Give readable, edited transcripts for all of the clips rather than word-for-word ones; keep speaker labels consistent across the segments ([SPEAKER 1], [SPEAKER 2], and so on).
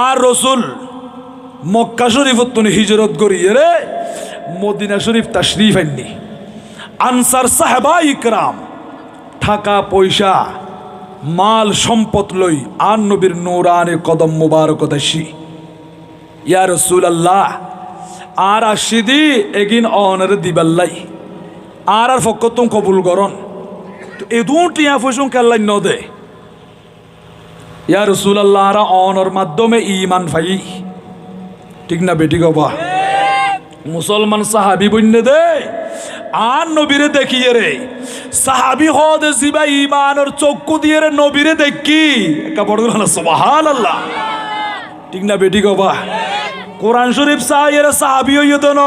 [SPEAKER 1] আর রসুল মক্কা শরীফত হিজরত করিয়ে রে মদিনা শরীফ তাশরীফ আননি। আনসার সাহাবা ইকরাম টাকা পয়সা মাল সম্পদ লই আর নবীর নূরানি কদম মুবারক দাসি ইয়া রাসূলুল্লাহ আর আশিদি এগিন অনারে দিবাল্লাই আর ফকতুম কবুল করন তো এদুন টিয়া ফসুন কাল্লাই ন দে ইয়া রাসূলুল্লাহ আর অনর মাধ্যমে ঈমান পাই ঠিক না বেটি গবা মুসলমান সাহাবী বন্যে দে আর নবীরে দেখিয়ে রে সাহাবী হদে জিবা ঈমানের চক্ষু দিয়ে রে নবীরে দেখি একা বড় না সুবহানাল্লাহ ঠিক না বেটি গবা কোরআন শরীফ সাহায্যে সাহাবী হইয়ে দেন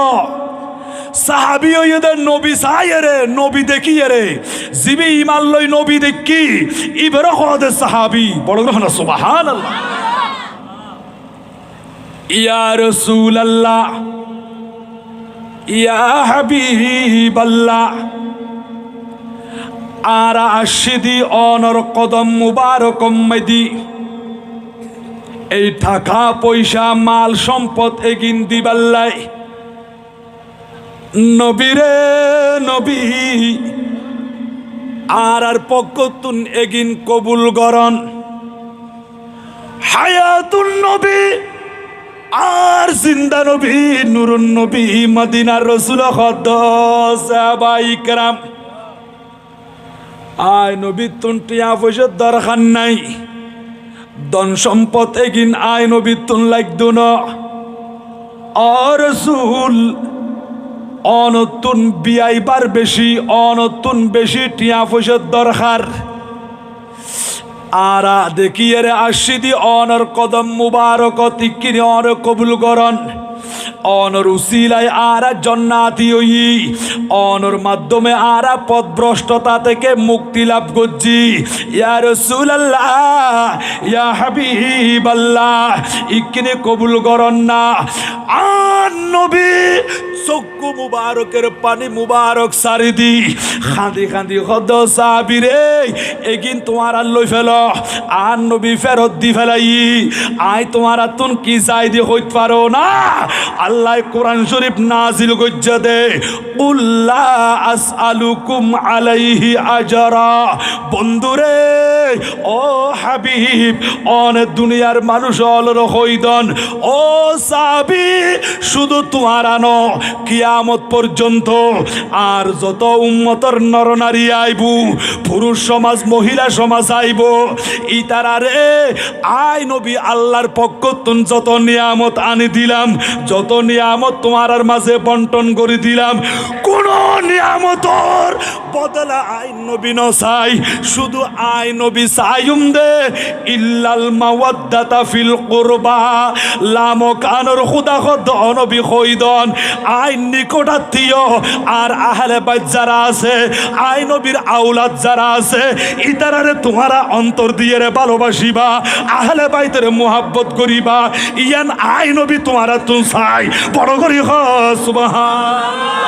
[SPEAKER 1] সাহাবী হইয়ে দেন নবী সাহায্যে রে নবী দেখিয়ে রে জিবি ঈমান লই নবী দেখি ইবর হদে সাহাবী বড় না সুবহানাল্লাহ ইয়া রাসূলুল্লাহ ইয়া হাবিবাল্লাহ আর আশিদি অনর কদম মুবারক মেদি এই টাকা পয়সা মাল সম্পদ এগিন দিবাল্লাই নবীরে নবী আর পক্ষতুন এগিন কবুল গরন হায়াতুন নবী আর জিন্দা নবী নুরুন নবী মদিনার রাসূল খদ সাহাবা ইকরাম আয় নবী তুন টিয়া পয়সা দরকার নাই ধন সম্পদ এগিন আয় নবী তুন লাগদু না আর রাসূল অনতুন বিয়াইবার বেশি অনতুন বেশি টিয়া পয়সা দরকার আরা দেখিয়ে রে আশিদি অনর কদম মুবারক তিকিনি অন কবুল করন অনর উসিলায় আরা জান্নাতি হই অনর মাধ্যমে আরা পথভ্রষ্টতা থেকে মুক্তি লাভ করছি ইয়া রাসূলুল্লাহ ইয়া হাবিবাল্লাহ ইকিনি কবুল করন না আর নবী চক্ষু মুবারকের পানি মুবারক সারি দি খাঁদি খাঁদি খদ সাহাবী রে এগিন তোমার লই ফেল আর নবী ফেরত দি ফেলাই আই তোমার তুন কি চাই দি হইত পারো না আল্লাহ কোরআন শরীফ নাজিল গজ্জা দে কুল্লা আসআলুকুম আলাইহি আজরা বন্ধুরে ও হাবিব অন দুনিয়ার মানুষ অলর হইদন ও সাহাবী শুধু তোমার আনো কিয়ামত পর্যন্ত আর যত উম্মতর নরনারী আইবু পুরুষ সমাজ মহিলা সমাজ আইব ইতারারে আয় নবী আল্লাহর পক্ষ তুন যত নিয়ামত আনি দিলাম যত নিয়ামত তোমার মাঝে বন্টন করে দিলাম কোন নিয়ামতর বদলা আই নবী নসাই শুধু আই নবী সাইম দে ইল্লাল মাওয়াদ্দাতা ফিল কুরবা লামকানর খুদা খদ নবী কইদন আই নিকটাত্মীয় আর আহলে বাইত যারা আছে আই নবীর আওলাদ যারা আছে ইতারারে তোমারা অন্তর দিয়ে রে ভালোবাসিবা আহলে বাইতের মুহাব্বত করিবা ইয়ান আই নবী তোমারা তুন চাই বড় করি সুবহানাল্লাহ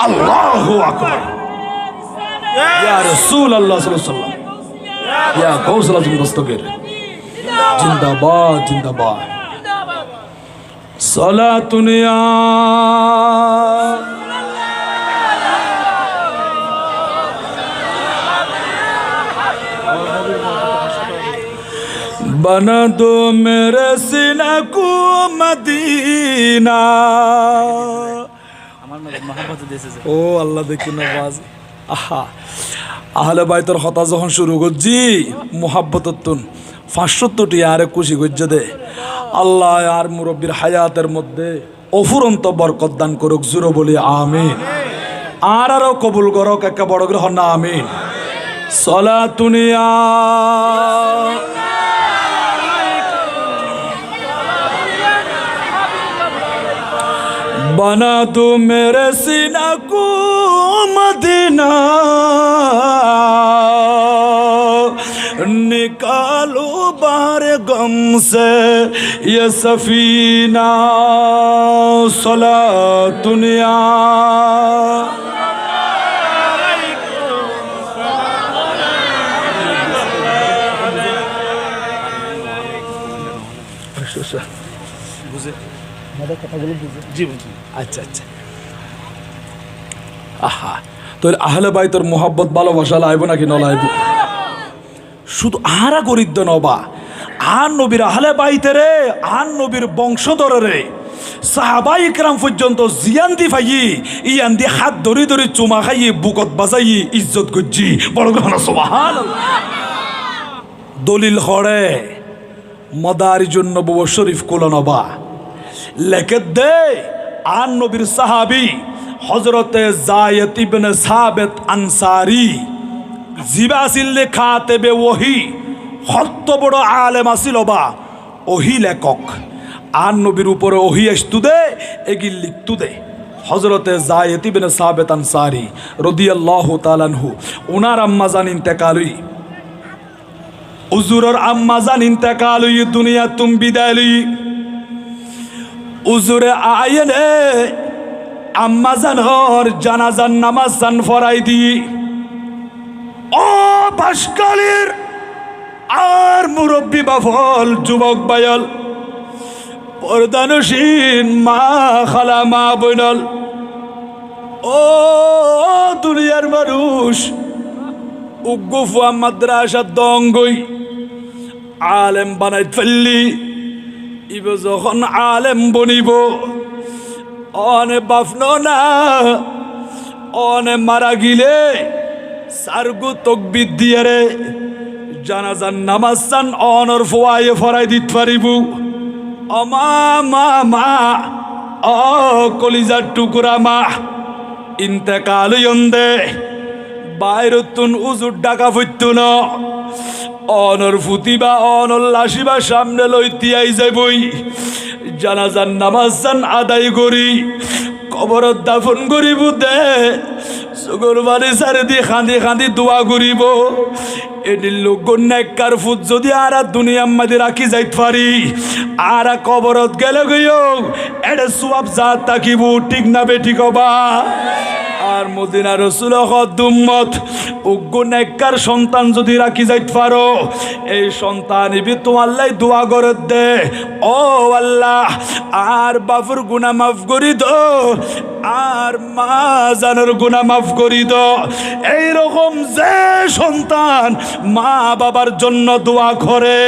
[SPEAKER 1] আল্লাহু আকবার ইয়া রাসূলুল্লাহ সাল্লাল্লাহু আলাইহি ওয়াসাল্লাম ইয়া গৌসুল আজম দস্তগীর জিন্দাবাদ জিন্দাবাদ সালাতুন ইয়া बना दो मेरे सीना को मदीना ও আল্লাহ দেখুন আওয়াজ আহা আহলে বাইতের কথা যখন শুরু করছি মুহাব্বততুন 500টি আরে খুশি গজ্জে দে আল্লাহ আর মুরব্বির হায়াতের মধ্যে অফুরন্ত বরকত দান করুক জুরো বলি আমিন আরও কবুল করুক একা বড় গ্রহ না আমিন সালাতুন ইয়া बना दो मेरे सीना को मदीना निकालो बाहर गम से ये सफीना सलातुन या বুঝে
[SPEAKER 2] আমাদের কথাগুলো বুঝে
[SPEAKER 1] জি বুঝি আচ্ছা আচ্ছা আহা তোর আহলে বাইতের মোহাব্বত ভালোবাসা লাইব নাকি নলাইব শুধু আহারা গরিদ্দ নবা আর নবীর আহলে বাইতে রে আর নবীর বংশধর রে সাহাবাই ইকরাম পর্যন্ত জিয়ান্দি ফাইয়ে ইয়ান্দি হাত ধরি ধরি চুমা খাইয়ে বুকত বাজাইয়ে ইজ্জত করছি বড় গহনা সুবহানাল্লাহ দলিল হরে মদারিজুন নবুয়্যত শরীফ কুলনবা লেখে দে আর নবীর সাহাবী হযরতে যায়েদ ইবনে সাবিত আনসারী জিবাসিল্লে খাতেবে ওহি হত্ত বড় আলেম আসিল বা ওহি লেখক আর নবীর উপরে ওহি আসতু দে এগিল লিখতু দে হযরতে যায়েদ ইবনে সাবিত আনসারী রাদিয়াল্লাহু তাআলা আনহু ওনার আম্মা জান ইন্তেকালই হুজুরের আম্মা জান ইন্তেকালই দুনিয়া তুম বিদায় লই হুজুরে আয়েনে আম্মা জানর জানাজার নামাজ জান ফরাই দি ও বাসকালীর আর মুরব্বী বাফল যুবক বায়ল পর্দানসীন মা খালা মা বইনল ও দুনিয়ার মানুষ উগ্গুফা মাদ্রাসা দঙ্গই আলেম বানাই ফেললি ইব যখন আলেম বনিব অনে বাফন না অনে মারা গিলে সারগু তকবির দিয়ে রে জানাজান নামাজ চান অনর ফোয়ায়ে ফরাই দিত পারিব অমা মা মা অ কলিজার টুকুরা মা ইন্তেকাল দে বাইরতুন উজুর ডাকা ফুটতো ন অনর ফুতিবা অনর লাশিবা সামনে লইতিয়াই যাবই জানাজান নামাজ চান আদায় করি কবরত দাফন করিব দে চকুর বাড়ি চারি দি খান্দি খান্দি দোয়া করিব এদিন লোক নেককার ফুট যদি আর দুনিয়ার মাঝে রাখি যাইতে পারি আর কবরত গেলে গিয়েও এটা সোয়াব জাত থাকিব ঠিক না বেঠিক হবা আর মদিনা রসুল দুম্মত উগ্র নেককার সন্তান যদি রাখি যাইতে পারো এই সন্তান ইবি তোমাল্লাই দোয়া করে দে ও আল্লাহ আর বাপুর গুনাহ মাফ করি দো আর মা জানের গুনাহ মাফ করি দো এইরকম যে সন্তান মা বাবার জন্য দোয়া করে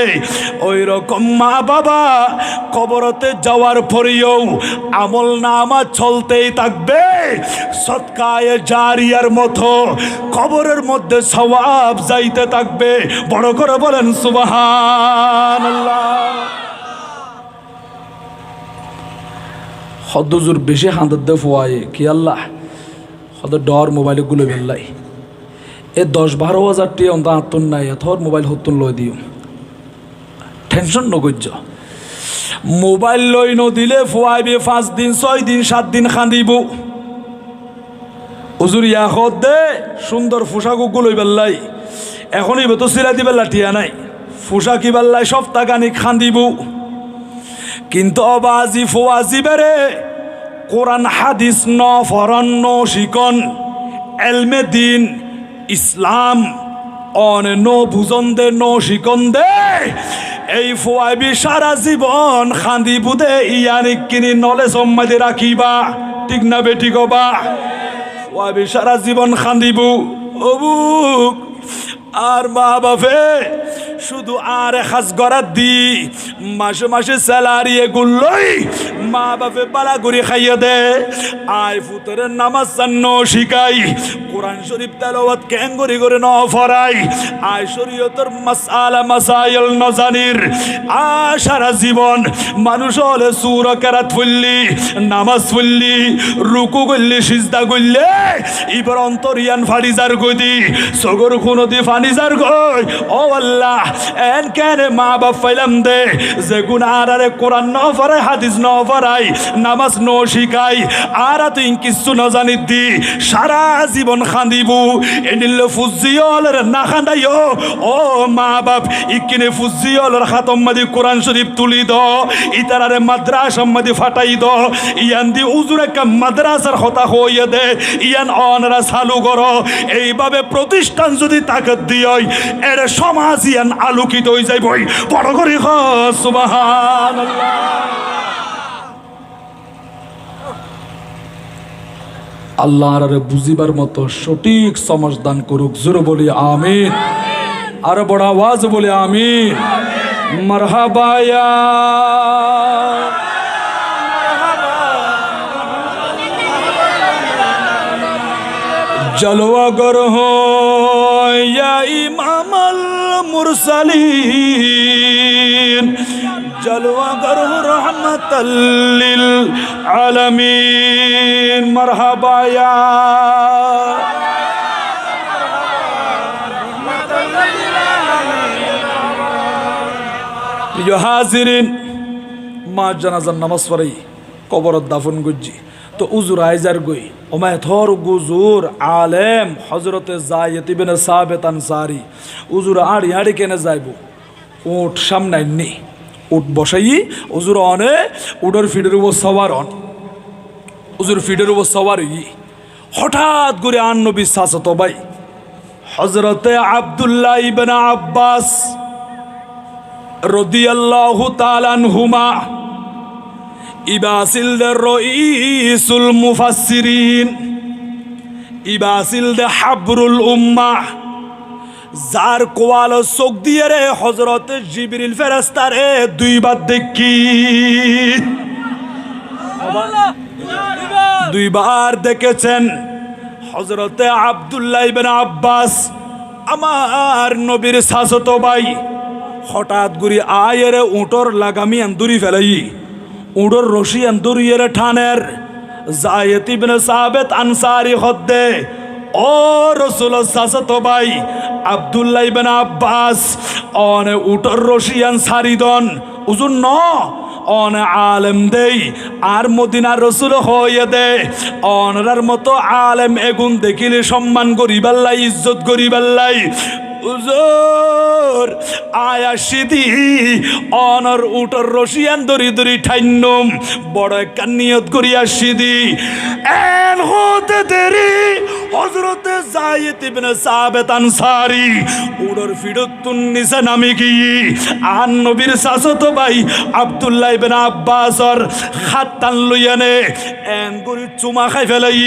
[SPEAKER 1] ওই রকম মা বাবা কবরতে যাওয়ার পরেও আমল নামা চলতেই থাকবে সদকায়ে জারিয়ার মতো কবরের মধ্যে সওয়াব যাইতে থাকবে বড় করে বলেন সুবহানাল্লাহ হদ্দুজুর বেশি হাঁদত দে ফোয়ায়ে কি আল্লাহ হদ ডর মোবাইল গুলো বেল্লাই এ 10-12 হাজার টি অন্ত আত্মন নাই এথর মোবাইল হতুন লই দিও টেনশন নগজ্য মোবাইল লই নদিলে ফোয়াইবে 5 দিন 6 দিন 7 দিন খান্দিব হুজুর ইয়া খদ দে সুন্দর পোশাকগুলো লই বেল্লাই এখনই তো সিরা দিবে লাঠিয়া নাই পোশাকি বেল্লাই সপ্তাহখানি খান্দিব কিন্তু অবাজি ফোয়াজি বেরে কোরআন হাদিস ন ফরন ন শিকন এলমে দিন ইসলাম অন নো বুজন দে নো শিকন দে এই ফোয়াবি সারা জীবন খান্দি বুদে ইয়ানি কিনি নলে সম্মাদে রাখিবা ঠিক না বেটি গবা ফোয়াবি সারা জীবন খান্দিবু অবুক আর মা বাপে শুধু আর খাস গড়াত দি মাসে মাসে স্যালারি এগুলোই মা বাপে বালা করে খাইয়ে দে আয় ফুতরের নামাজ জান্ন শিখাই কোরআন শরীফ তেলাওয়াত কেন করে ন ফরাই আয় শরীয়তের মাসআলা মাসাইল ন জানির সারা জীবন মানুষ হলে সূর কেরাত ফুললি নামাজ ফুললি রুকু করলি সিজদা করলে ইবার অন্তরিয়ান ফাড়িজার গদি সগর খুনদি ফানিজার গই ও আল্লাহ এন কেন মা বাপ ফাইলাম দে যে গুণ আরে কোরআন ন ফরাই হাদিস ন ফরাই নামাজ ন শিখাই আর তুই কিছু ন জানি দি সারা জীবন খান্দিব এনিলে ফুজিয়লের না খান্দাইও ও মা বাপ ইকিনে ফুজিয়লের হাতম মাদি কোরআন শরীফ তুলি দ ইতারারে মাদ্রাসা মাদি ফাটাই দ ইয়ান দি উজুরে কা মাদ্রাসার হতা হইয়ে দে ইয়ান অনরা চালু করো এইভাবে প্রতিষ্ঠান যদি তাকত দিয় এর সমাজ ইয়ান আলোকিত হয়ে যাইবই বড় করে সুবহানাল্লাহ। আল্লাহর বুঝিবার মতো সঠিক সমাজ দান করুক জোরে বলি আমিন আর বড় আওয়াজ বলি আমিন মারহাবা ইয়া জলওয়াগর হো ইয়া ইমামাল মুরসালিন জলওয়াগর হো রহমাতাল লিল আলামিন মারহাবা ইয়া প্রিয় হাজিরিন মা জানাজার নামাজ পড়াই কবরত দাফন গুজি তো উজুর আইজার গই ওমায় থর গুজুর আলেম হজরতে জায়েদ ইবনে সাবিত আনসারী উজুর আড়ি আড়ি কেনে যাইব উট সামনাই নি উট বসাই উজুর অনে উডর ফিডের উপর সবার অন উজুর ফিডের উপর সবার হঠাৎ করে আন নবী সাসত ভাই হজরতে আব্দুল্লাহ ইবনে আব্বাস রাদিয়াল্লাহু তাআলা আনহুমা ইবাসিল দে রইসুল মুফাসসিরিন ইবাসিল দে হাবরুল উম্মাহ যার কোয়াল চোখ দিয়ে রে হযরত জিবরিল ফেরেশতা রে দুইবার দেখি দুইবার দেখেছেন হযরতে আব্দুল্লাহ ইবনে আব্বাস আমার নবীর চাচাতো ভাই হঠাৎ করে আয়ের উটর লাগামি আন্দুরি ফেলাই উডর রশি আন্দুরিয়ের ঠানের জায়েদ ইবনে সাবিত আনসারী হদ্দে ও রাসূলুল্লাহ চাচাতো ভাই আব্দুল্লাহ ইবনে আব্বাস অনে উটর রশি আনসারী দন উজুন ন অন আলেম দেই আর মদিনার রসুল হয়ে দে অনরার মতো আলেম এগুন দেখিলে সম্মান করিবাল্লাই ইজ্জত করিবাল্লাই উজুর আয়াশিদি অনর উটর রশিয়ান দরি দরি ঠাইনম বড় একটা নিয়ত করিয়া সিদি এন হতে দেরি হযরতে যায়েদ ইবনে সাবিত আনসারী উডর ফিরতুন নিসে নামে কি আন নবীর চাচাতো ভাই আব্দুল্লাহ ইবনে আব্বাসর হাত টান লইয়ানে এন করি চুমা খাই ফেলাই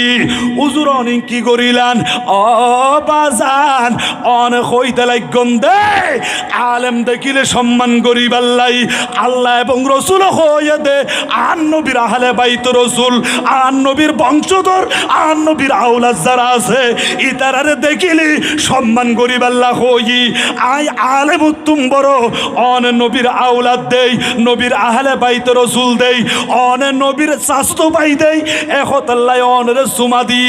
[SPEAKER 1] উজুর অনেক কি করিলান ও বাজান অনেক হইতে লাগন দে আলেম দেখিলে সম্মান করিবাল্লাই আল্লাহ এবং রসুল হইয়া দে আন নবীর আহলে বাইত রসুল আন নবীর বংশধর আন নবীর আওলাদ যারা আছে ইতারারে দেখিলে সম্মান করিবাল্লা হই আই আলেম উত্তম বড় অন নবীর আওলাদ দেই নবীর আহলে বাইত রসুল দেই অন নবীর চাচাতো ভাই দেই একত আল্লাহ অনরে সুমা দি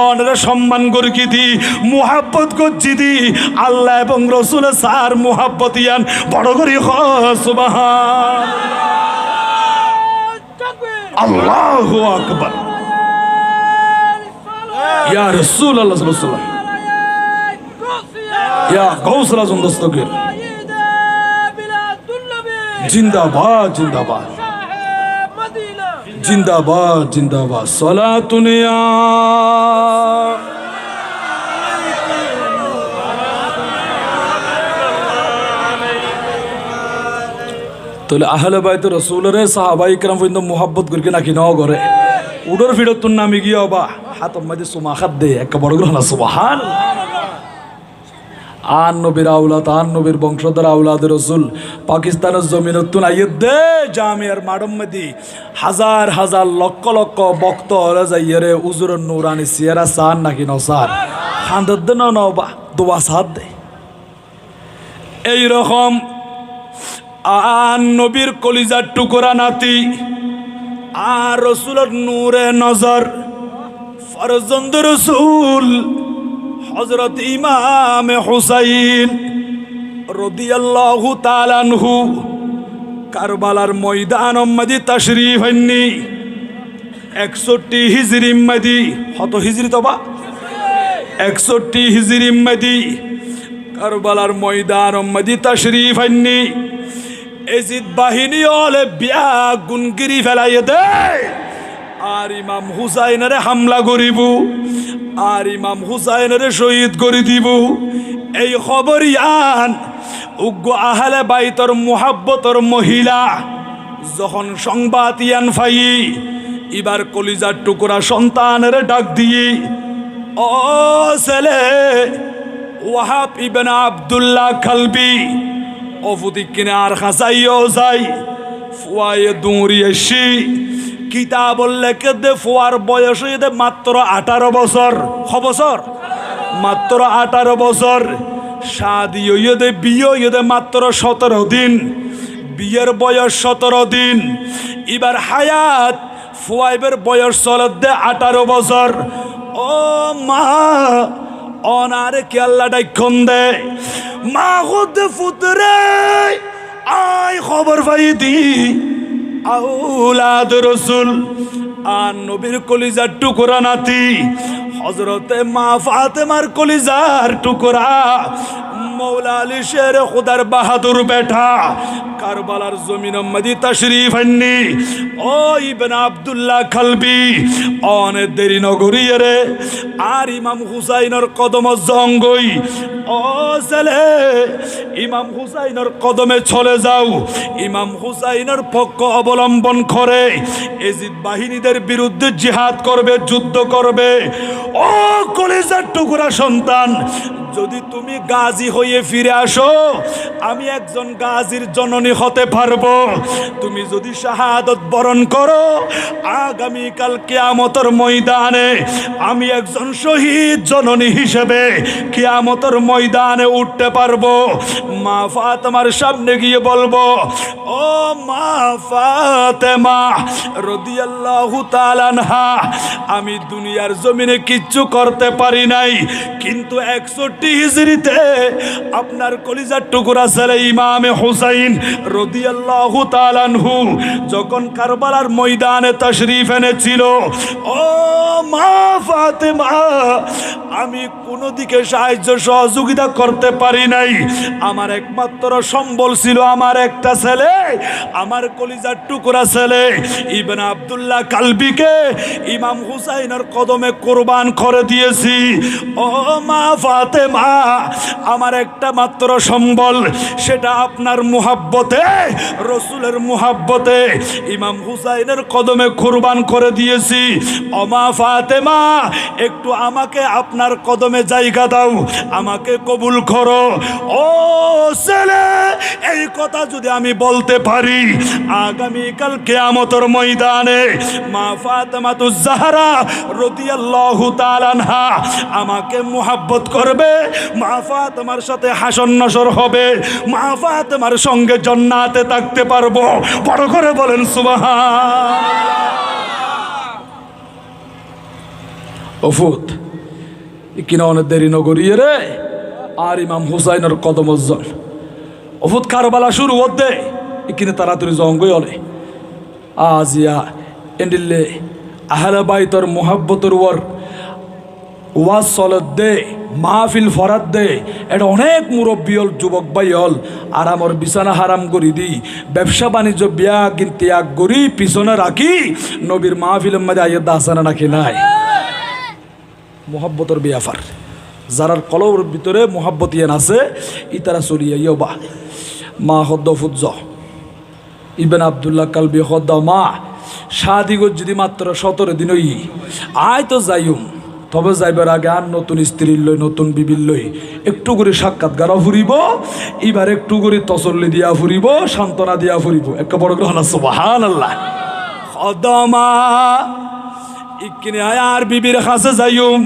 [SPEAKER 1] অনরে সম্মান করি দি মুহাব্বত করছি দি আল্লাহ এবং রসুলের সার মুহাব্বত ইয়ান বড় করি সুবহানাল্লাহ আল্লাহু আকবার ইয়া রাসূলুল্লাহ সাল্লাল্লাহু আলাইহি ওয়াসাল্লাম ইয়া গাউসুল আযম দস্তগীর জিন্দাবাদ জিন্দাবাদ জিন্দাবাদ জিন্দাবাদ সালাতুন ইয়া তাহলে আহলে বাইত রসুলের সাহাবাই کرام পর্যন্ত মোহাব্বত করি নাকি ন করে উডর ফিরতুন নামে গিয়ে বা হাত মাঝে সুমা খাত দে একটা বড় গ্রহণ সুবহান আন নবীর আওলাদ আন নবীর বংশধর আওলাদ রসুল পাকিস্তানের জমিনতুন আইয়ে দে জামিয়ার মাডম মেদি হাজার হাজার লক্ষ লক্ষ বক্ত হলে যাইয়ে রে উজুর নুরানি সিয়ারা সান নাকি নসার খান্দর দে নবা দোয়া সাদ দে এইরকম আন নবীর কলিজার টুকরা নাতি আর রসুলের নূরে নজর ফরজন্দ রসুল হযরত ইমাম হুসাইন রাদিয়াল্লাহু তাআলা আনহু কারবালার ময়দান মধ্যে তাশরীফ হননি 61 হিজরি মধ্যে কত হিজরি তবা 61 হিজরি মেদি কারবালার ময়দান মেদি তশরিফ আননি এজিদ বাহিনী হলে বিয়া গুনগিরি ফেলাই দেয় আর ইমাম হুসাইনের হামলা করিব আর ইমাম হুসাইনের শহীদ করে দিব এই খবর ইয়ান উগ্র আহলে বাইতর মুহাব্বতর মহিলা যখন সংবাদ ইয়ান ফাই এবার কলিজার টুকরা সন্তানের ডাক দিয়ে ও ছেলে ওয়াহাব ইবনে আব্দুল্লাহ কালবি অফুতি কিনে আর খাসাইও যাই ফুয়ায়ে দৌড়িয়েছি কিতাব লেখে দে ফুয়ার বয়স দে মাত্র 18 বছর বছর মাত্র 18 বছর শাদি হইয়ে দে বিয়ে হইয়ে দে মাত্র 17 দিন বিয়ের বয়স 17 দিন এবার হায়াত ফুয়াইবের বয়স চলে দে 18 বছর ও মা অনারে কি আল্লাহ ডাইখন দে মা খুদ ফুতরে আয় খবর পাই দি আউলাদ রসুল আর নবীর কলিজার টুকরা নাতি হজরতে মা ফাতেমার কলিজার টুকরা মৌলা আলী শের খুদার বাহাদুর বেটা কারবালার জমিন মদি তশরিফ আননি ও ইবনে আব্দুল্লাহ কালবি অনেক দেরি নগরী রে আর ইমাম হুসাইনের কদম জঙ্গই ও ছেলে ইমাম হুসাইনের কদমে চলে যাও ইমাম হুসাইনের পক্ষ অবলম্বন করে এজিদ বাহিনীদের বিরুদ্ধে জিহাদ করবে যুদ্ধ করবে ও কলিজার টুকরা সন্তান যদি তুমি গাজী হয়ে ফিরে আসো আমি একজন গাজীর জননী হতে পারবো তুমি যদি শাহাদত বরণ করো আগামীকাল কিয়ামতের ময়দানে আমি একজন শহীদ জননী হিসেবে কিয়ামতের ময়দানে উঠতে পারবো মা ফাতেমার সামনে গিয়ে বলবো ও মা ফাতেমা রাদিয়াল্লাহু তাআলা আনহা আমি দুনিয়ার জমিনে কিচ্ছু করতে পারি নাই কিন্তু 61 হিজরিতে আপনার কলিজার টুকরা ছেলে ইমামে হুসাইন রাদিয়াল্লাহু তাআলা আনহু যখন কারবালার ময়দানে তশরিফ এনেছিল ও মা ফাতেমা আমি কোনো দিকে সাহায্য সহযোগিতা করতে পারি নাই আমার একমাত্র সম্বল ছিল আমার একটা ছেলে আমার কলিজার টুকরা ছেলে ইবনে আব্দুল্লাহ কালবিকে ইমাম হুসাইনের কদমে কুরবান করে দিয়েছি ও মা ফাতেমা আমার একটা মাত্র সম্বল সেটা আপনার মুহাব্বতে রসুলের মুহাব্বতে ইমাম হুসাইনের কদমে কুরবান করে দিয়েছি ও মা ফাতেমা একটু আমাকে আপনার কদমে জায়গা দাও আমাকে কবুল করো ও ছেলে এই কথা যদি আমি বলতে পারি আগামীকাল কিয়ামতের ময়দানে মা ফাতেমাতুজ জাহরা রাদিয়াল্লাহু তাআলা আনহা আমাকে মুহাব্বত করবে মা ফাতেমার সাথে হাসর নসর হবে মা ফাতেমার সঙ্গে জান্নাতে থাকতে পারবো বড় করে বলেন সুবহান ওফুত কিনা অনেক দেরি নগরী রে আর ইমাম হুসাইনের কদম উজ্জ্বল ওফুত কারবালা শুরু হতে কিনে তাড়াতাড়ি জঙ্গই হলে আজিয়া এন্ডিলে আহলে বাইতর মুহাব্বতের ওর ওয়াজ চলত দে মাহফিল ফরাত দে এটা অনেক মুরব্বী হল যুবক ভাই হল আর আমার বিছানা হারাম করি দি ব্যবসা বাণিজ্য বিয়া কিন্তু ত্যাগ করি পিছনে রাখি নবীর মাহফিলের মধ্যে আইয়া দাসানা রাখি নাই মোহাব্বতর বিয়াফার যারার কলর ভিতরে মোহাব্বত ইয়ান আছে ইতারা চলিয়া ইয় বা মা হদ্দ ফুজ্জ ইবনে আব্দুল্লাহ কালবি হদ্দ মা শাদিগত যদি মাত্র 17 দিন হই আয় তো যাইম তবে যাইবার আগে আর নতুন স্ত্রীর লই নতুন বিবির লই একটু করে সাক্ষাৎকার ফুরিব এবার একটু করে তসল্লি দিয়া ফুরিব সান্ত্বনা দিয়া ফুরিব একটা বড় গ্রহণ সুবহানাল্লাহ খদমা ইকনে আর বিবির কাছে যাইম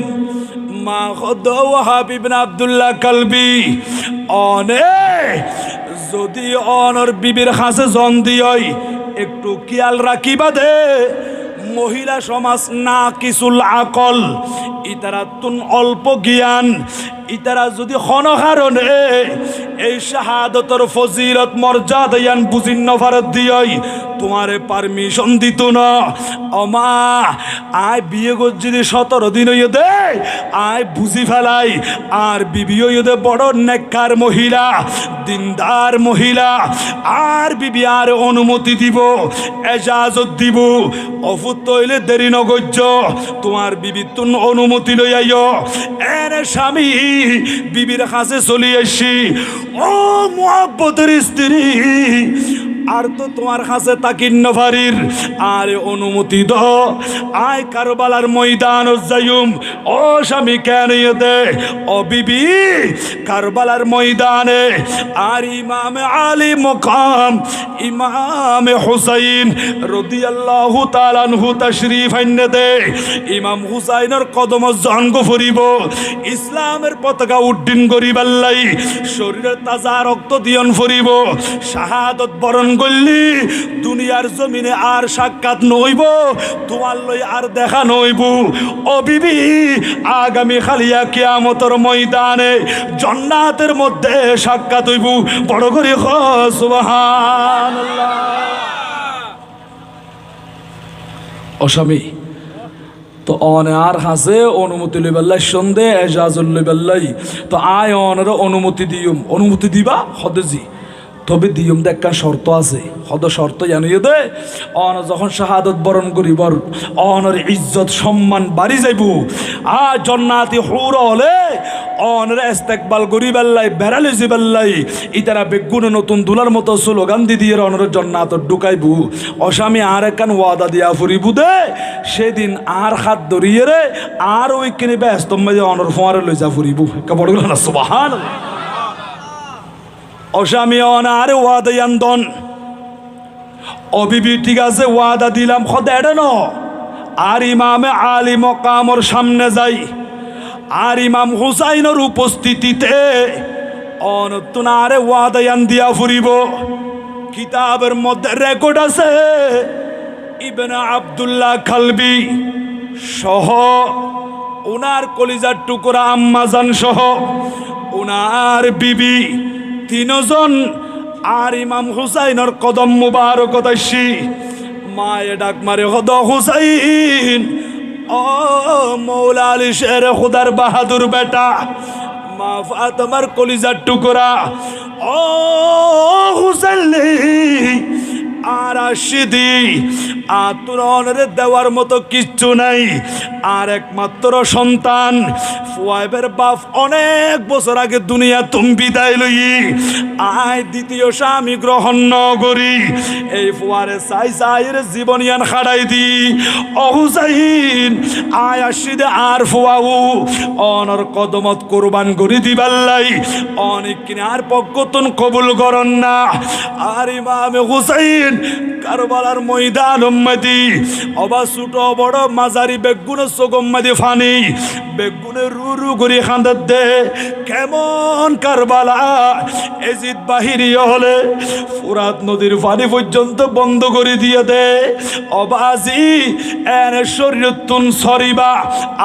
[SPEAKER 1] মা খদ ওয়াহাব ইবনে আব্দুল্লাহ কালবি অনে যদি অনর বিবির কাছে জন দিই একটু খেয়াল রাখিবা দে মহিলা সমাজ না কিছুল আকল ইতারাতুন অল্প জ্ঞান ইতারা যদি ক্ষণকারণে এই শাহাদতর ফজিলত মর্যাদা ইয়ান বুঝিন নফারত দিয়ই তোমারে পারমিশন দিত না। অমা আয় বিয়ে কর যদি 17 দিন হইয়ে দে আয় বুঝি ফেলাই আর বিবি হইয়ে দে বড় নেককার মহিলা দিনদার মহিলা আর বিবি আর অনুমতি দিব এজাজত দিব অফুত হইলে দেরি নগজ্য তোমার বিবি তুন অনুমতি লই আইও এরে স্বামী বিবির কাছে চলি আসি ও মুহাব্বতের স্ত্রী আর তো তোমার কাছে তাকিন নফারির আরে অনুমতি দ আয় কারবালার ময়দান যাইম ও স্বামী কেন দে ও বিবি কারবালার ময়দানে আর ইমাম আলী মকাম ইমাম হুসাইন রাদিয়াল্লাহু তাআলা আনহু তাশরীফ আইনে দে ইমাম হুসাইনের কদম জঙ্গ ফুরিব ইসলামের পতাকা উড্ডীন করিবাল্লাই শরীরের তাজা রক্ত দিয়ন ফুরিব শাহাদত বরণ করলি দুনিয়ার জমিনে আর সাক্ষাৎ নইব তোমার লই আর দেখা নইব ও বিবি আগামী খালিয়া কিয়ামতের ময়দানে জান্নাতের মধ্যে সাক্ষাৎ হইব বড় করে সুবহানাল্লাহ। ও স্বামী তো অনে আর হাসে অনুমতি লইবাল্লাই সন্ধে এজাজুল লইবাল্লাই তো আয় অনের অনুমতি দিয়ম অনুমতি দিবা হদেজি তবে দিয়ম দেখা শর্ত আছে হদ শর্ত জানিয়ে দে অন যখন শাহাদত বরণ করিবর অনের ইজ্জত সম্মান বাড়ি যাইব আর জান্নাতি হুর হলে অনের ইস্তেকবাল করিবাল্লাই বেড়ালে যাইবাল্লাই ইতারা বেগুনে নতুন দুলার মতো স্লোগান দি দিয়ে অনের জান্নাত ঢুকাইব অস্বামী আর একখান ওয়াদা দিয়া ফুরিব দে সেদিন আর হাত ধরিয়ে রে আর ওই কিনে ব্যস্ত মাঝে অনর ফোয়ারে লই যা ফুরিব কাপড় গুলো না সুবহানাল্লাহ। অস্বামী অনারে ওয়াদা ইয়ান্দন অবিবি ঠিক আছে ওয়াদা দিলাম খদে এটা ন আর ইমামে আলী মকামর সামনে যাই আর ইমাম হুসাইনের উপস্থিতিতে অনতুন আরে ওয়াদা ইয়ান দিয়া ফুরিব কিতাবের মধ্যে রেকর্ড আছে ইবনে আব্দুল্লাহ খালবি সহ উনার কলিজার টুকরা আম্মাজান সহ উনার বিবি তিনজন আর ইমাম হুসাইনের কদম মুবারক তাইছি মায়ে ডাক মারে হদ হুসাইন ও মৌলা আলী শের খুদার বাহাদুর বেটা মা ফাতেমার কলিজার টুকরা ও হুসাইন আর আশিদি আতুরনের দেওয়ার মতো কিচ্ছু নাই আর একমাত্র সন্তান ফুয়াইবের বাপ অনেক বছর আগে দুনিয়া তুমি বিদায় লই আয় দ্বিতীয় স্বামী গ্রহণ নগরী এই ফুয়ারে চাই চাইর জীবনিয়ান খাড়াই দি অহুসাইন আয় আশিদে আর ফুয়াউ অনর কদমত কোরবান করি দিবাল্লাই অনেক কিনে আর পক্ষতন কবুল করন না আর ইমামে হুসাইন কারবালার ময়দান উম্মতি অবা ছোট বড় মাঝারি বেগুনে চোগম্মাদি ফানি বেগুনে রু রু করে খান্দার দে কেমন কারবালা এজিদ বাহিরি হলে ফুরাত নদীর পানি পর্যন্ত বন্ধ করে দিয়ে দে অবাজি এনে শরীর তুন সরিবা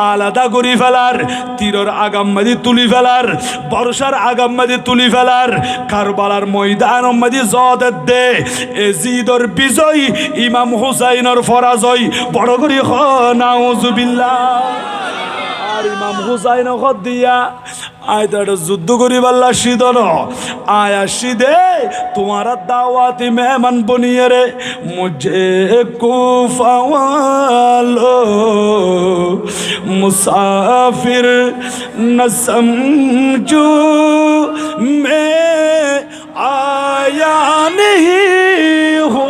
[SPEAKER 1] আলাদা করে ফেলার তীরের আগাম্মাদি তুলি ফেলার বর্ষার আগাম্মাদি তুলি ফেলার কারবালার ময়দান উম্মতি জদের দে এজিদর বিজয় ইমাম হুসাইনের পরাজয় বড় করে নাউজুবিল্লাহ আর ইমাম হুসাইন খদ দিয়া আয় তো একটা যুদ্ধ করি পাল্লা শীতন আয় আসি দে তোমার দাওয়াতি মেহমান বনিয়ে রে মুঝে কুফাওয়ালো মুসাফির ন সমঝো মে आया नहीं हो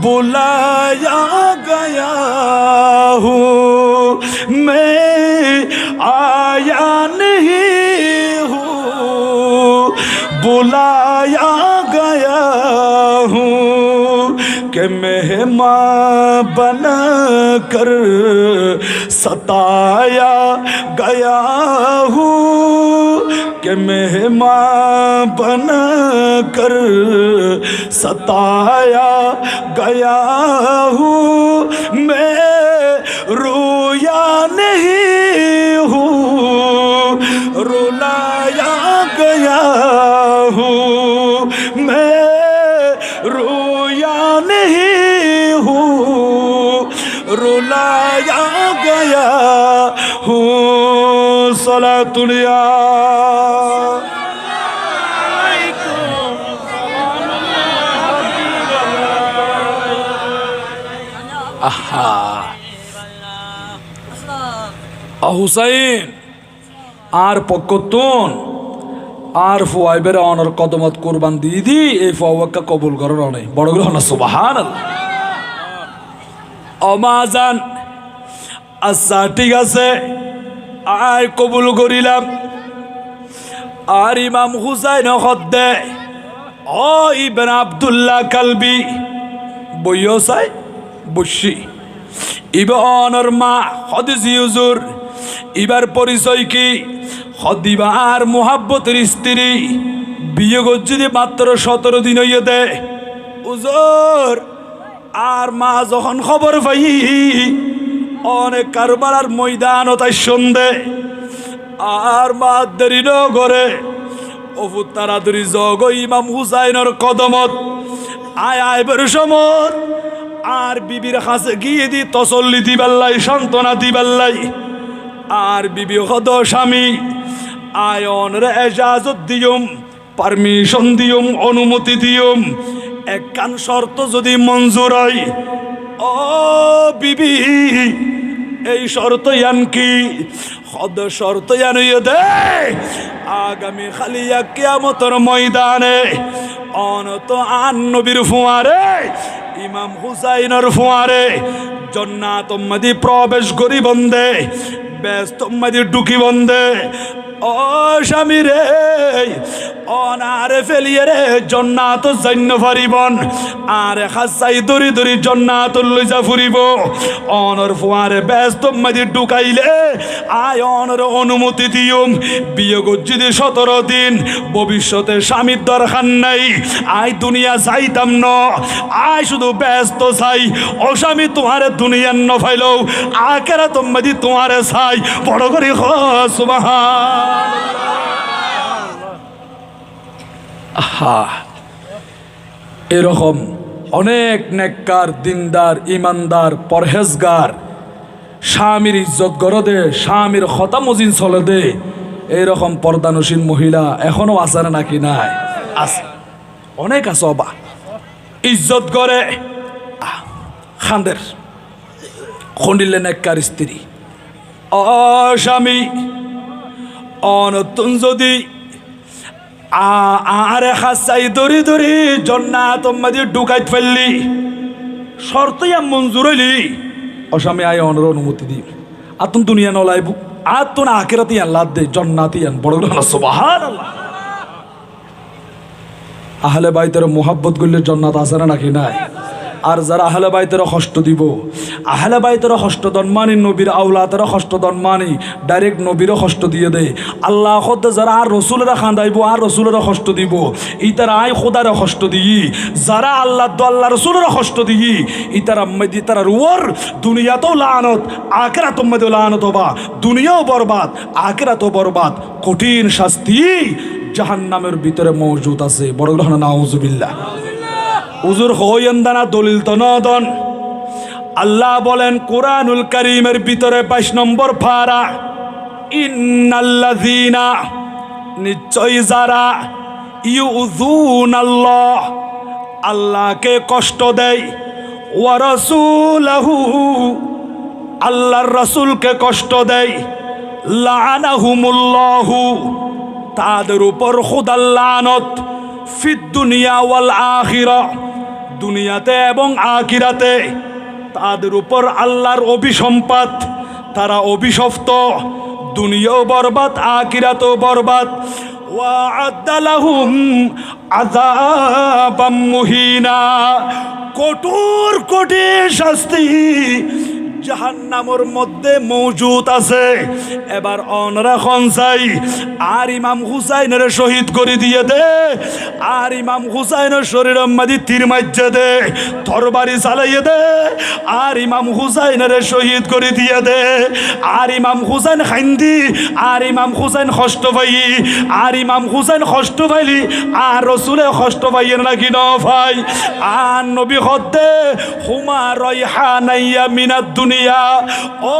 [SPEAKER 1] बुलाया गया हूँ मैं आया नहीं हूँ बुलाया गया हूँ कि मेहमान बना कर सताया गया हूँ कि मेहमान बना कर सताया गया हूँ मैं रोया नहीं हूँ আলাইহু সালাতুলিয়া। আহা হুসাইন আর পক্ষতুন আর ফুয়াইবের অনর কদমত কুরবান দিয়ে দি এই ফুয়াক্কা কবুল করার অনেক বড় গ্রহণ সুবহানাল্লাহ। অমাজান আচ্ছা ঠিক আছে আয় কবুল করিলাম। আর ইমাম হুসাইন হদ্দে ও ইবনে আব্দুল্লাহ কালবি বইও চাই বসি ইবনের মা হদিজি হুজুর ইবার পরিচয় কি হদিবার মুহাব্বতের স্ত্রী বিয়ে গজ্জিদি মাত্র 17 দিন হইয়ে দে হুজুর। আর মা যখন খবর পাই অনেক কারবালার ময়দান তাই সন্ধে আর মা দেরি ন করে অফু তাড়াতাড়ি জগ ইমাম হুসাইনের কদমত আয় আয় বের সমত আর বিবির কাছে গিয়ে দি তসল্লি দিবাল্লাই সান্ত্বনা দিবাল্লাই। আর বিবি হদ স্বামী আয়ন রে এজাজত দিয়ম পারমিশন দিয়ম অনুমতি দিয়ম একখান শর্ত যদি মঞ্জুর হয়। ও বিবি এই শর্ত ইয়ান কি হদ শর্ত ইয়ান দে আগামী খালিয়া কিয়ামতের ময়দানে অনত আন নবীর ফুয়ারে ইমাম হুসাইনের ফুয়ারে জান্নাত মদি প্রবেশ করি বন্দে ব্যস্ত মদি ঢুকি বন্দে। ও স্বামী রে অনারে ফেলিয়ে রে জান্নাত জান্য ফারিবন আর খাসাই দরি দরি জান্নাত লইজা ফুরিব। অনর ফুয়ারে ব্যস্ত মদি ঢুকাইলে আয় অনর অনুমতি দিয়ম বিয়ে গজ্জিদি 17 দিন ভবিষ্যতে স্বামীর দরকার নাই আয় দুনিয়া চাইতাম ন আয় শুধু ব্যস্ত চাই ও স্বামী তোমারে দুনিয়ার ন ফাইলেও আখেরা তোমাদি তোমারে চাই বড় করে সুবহান। এরকম অনেক নেককার দিনদার ইমানদার পরহেজগার স্বামীর ইজ্জত গড় দে স্বামীর খতা মজিন চলে দে এইরকম পর্দানসীন মহিলা এখনো আছে নাকি নাই? আছে, অনেক আছে। অবা ইজ্জত গড়ে খান্দের খন্ডিলে নেককার স্ত্রী ও স্বামী অনতুন যদি আরে খাসাই দরি দরি জান্নাত মধ্যে ঢুকাইত ফেললি শর্ত ইয়া মঞ্জুর হইলি অস্বামী আয় অনর অনুমতি দি আতুন দুনিয়া নলাইব আতুন আখিরাতি আল্লাহ দে জান্নাতি আন বড় সুবহানাল্লাহ। আহলে বাইতের মোহাব্বত করলে জান্নাত আছে না নাকি নাই? আর যারা আহলে বাইতের কষ্ট দিব আহলে বাইতের কষ্ট দনমানি নবীর আওলাদের কষ্ট দনমানি ডাইরেক্ট নবীরও কষ্ট দিয়ে দেয় আল্লাহ খোদ যারা আর রসুলেরা খান্দাইব আর রসুলেরা কষ্ট দিব ইতারা আয় খোদারে কষ্ট দিই যারা আল্লাহ আল্লাহ রসুলেরা কষ্ট দিই ইতারা মেদি তারা রুয়ার দুনিয়াতেও লানত আখিরাতেও মেদি লানত হবা দুনিয়াও বরবাদ আখিরাতেও বরবাদ কঠিন শাস্তি জাহান্নামের ভিতরে মওজুদ আছে। বড় গ্রহণ নাউজুবিল্লাহ। হুজুর হইন্দানা দলিল তো নদন আল্লাহ বলেন কুরআনুল কারীমের ভিতরে 22 নম্বর পারা ইন্নাল্লাযীনা নিশ্চয় যারা ইউযুনাল্লাহ আল্লাহকে কষ্ট দেয় ওয়া রাসূলহু আল্লাহর রাসূলকে কষ্ট দেয় লাআনাহুমুল্লাহু তাদের উপর খোদার লানত ফিদ দুনিয়া ওয়াল আখিরা দুনিয়াতে এবং আখিরাতে তাদের উপর আল্লাহর অভিসম্পাত তারা অভিশপ্ত দুনিয়াও বরবাদ আখিরাতেও বরবাদ ওয়া'আদ্দা লাহুম আযাবাম মুহিনা কঠোর কঠিন শাস্তি জাহান্নামের মধ্যে মওজুদ আছে। এবার অনরা খন চাই আর ইমাম হুসাইনের শহীদ করে দিয়ে দে আর ইমাম হুসাইনের শরীরের মধ্যে তীর মাইজে দে তরবারি চালাইয়ে দে আর ইমাম হুসাইনের শহীদ করে দিয়ে দে আর ইমাম হুসাইন খাইন্দি আর ইমাম হুসাইন কষ্ট পাই আর ইমাম হুসাইন কষ্ট পাইলি আর রসুলে কষ্ট পাইয়ের নাকি ন ভাই আর নবী হদ্দে হুমা রাইহানাইয়া মিনাদ দুনিয়া হইয়া ও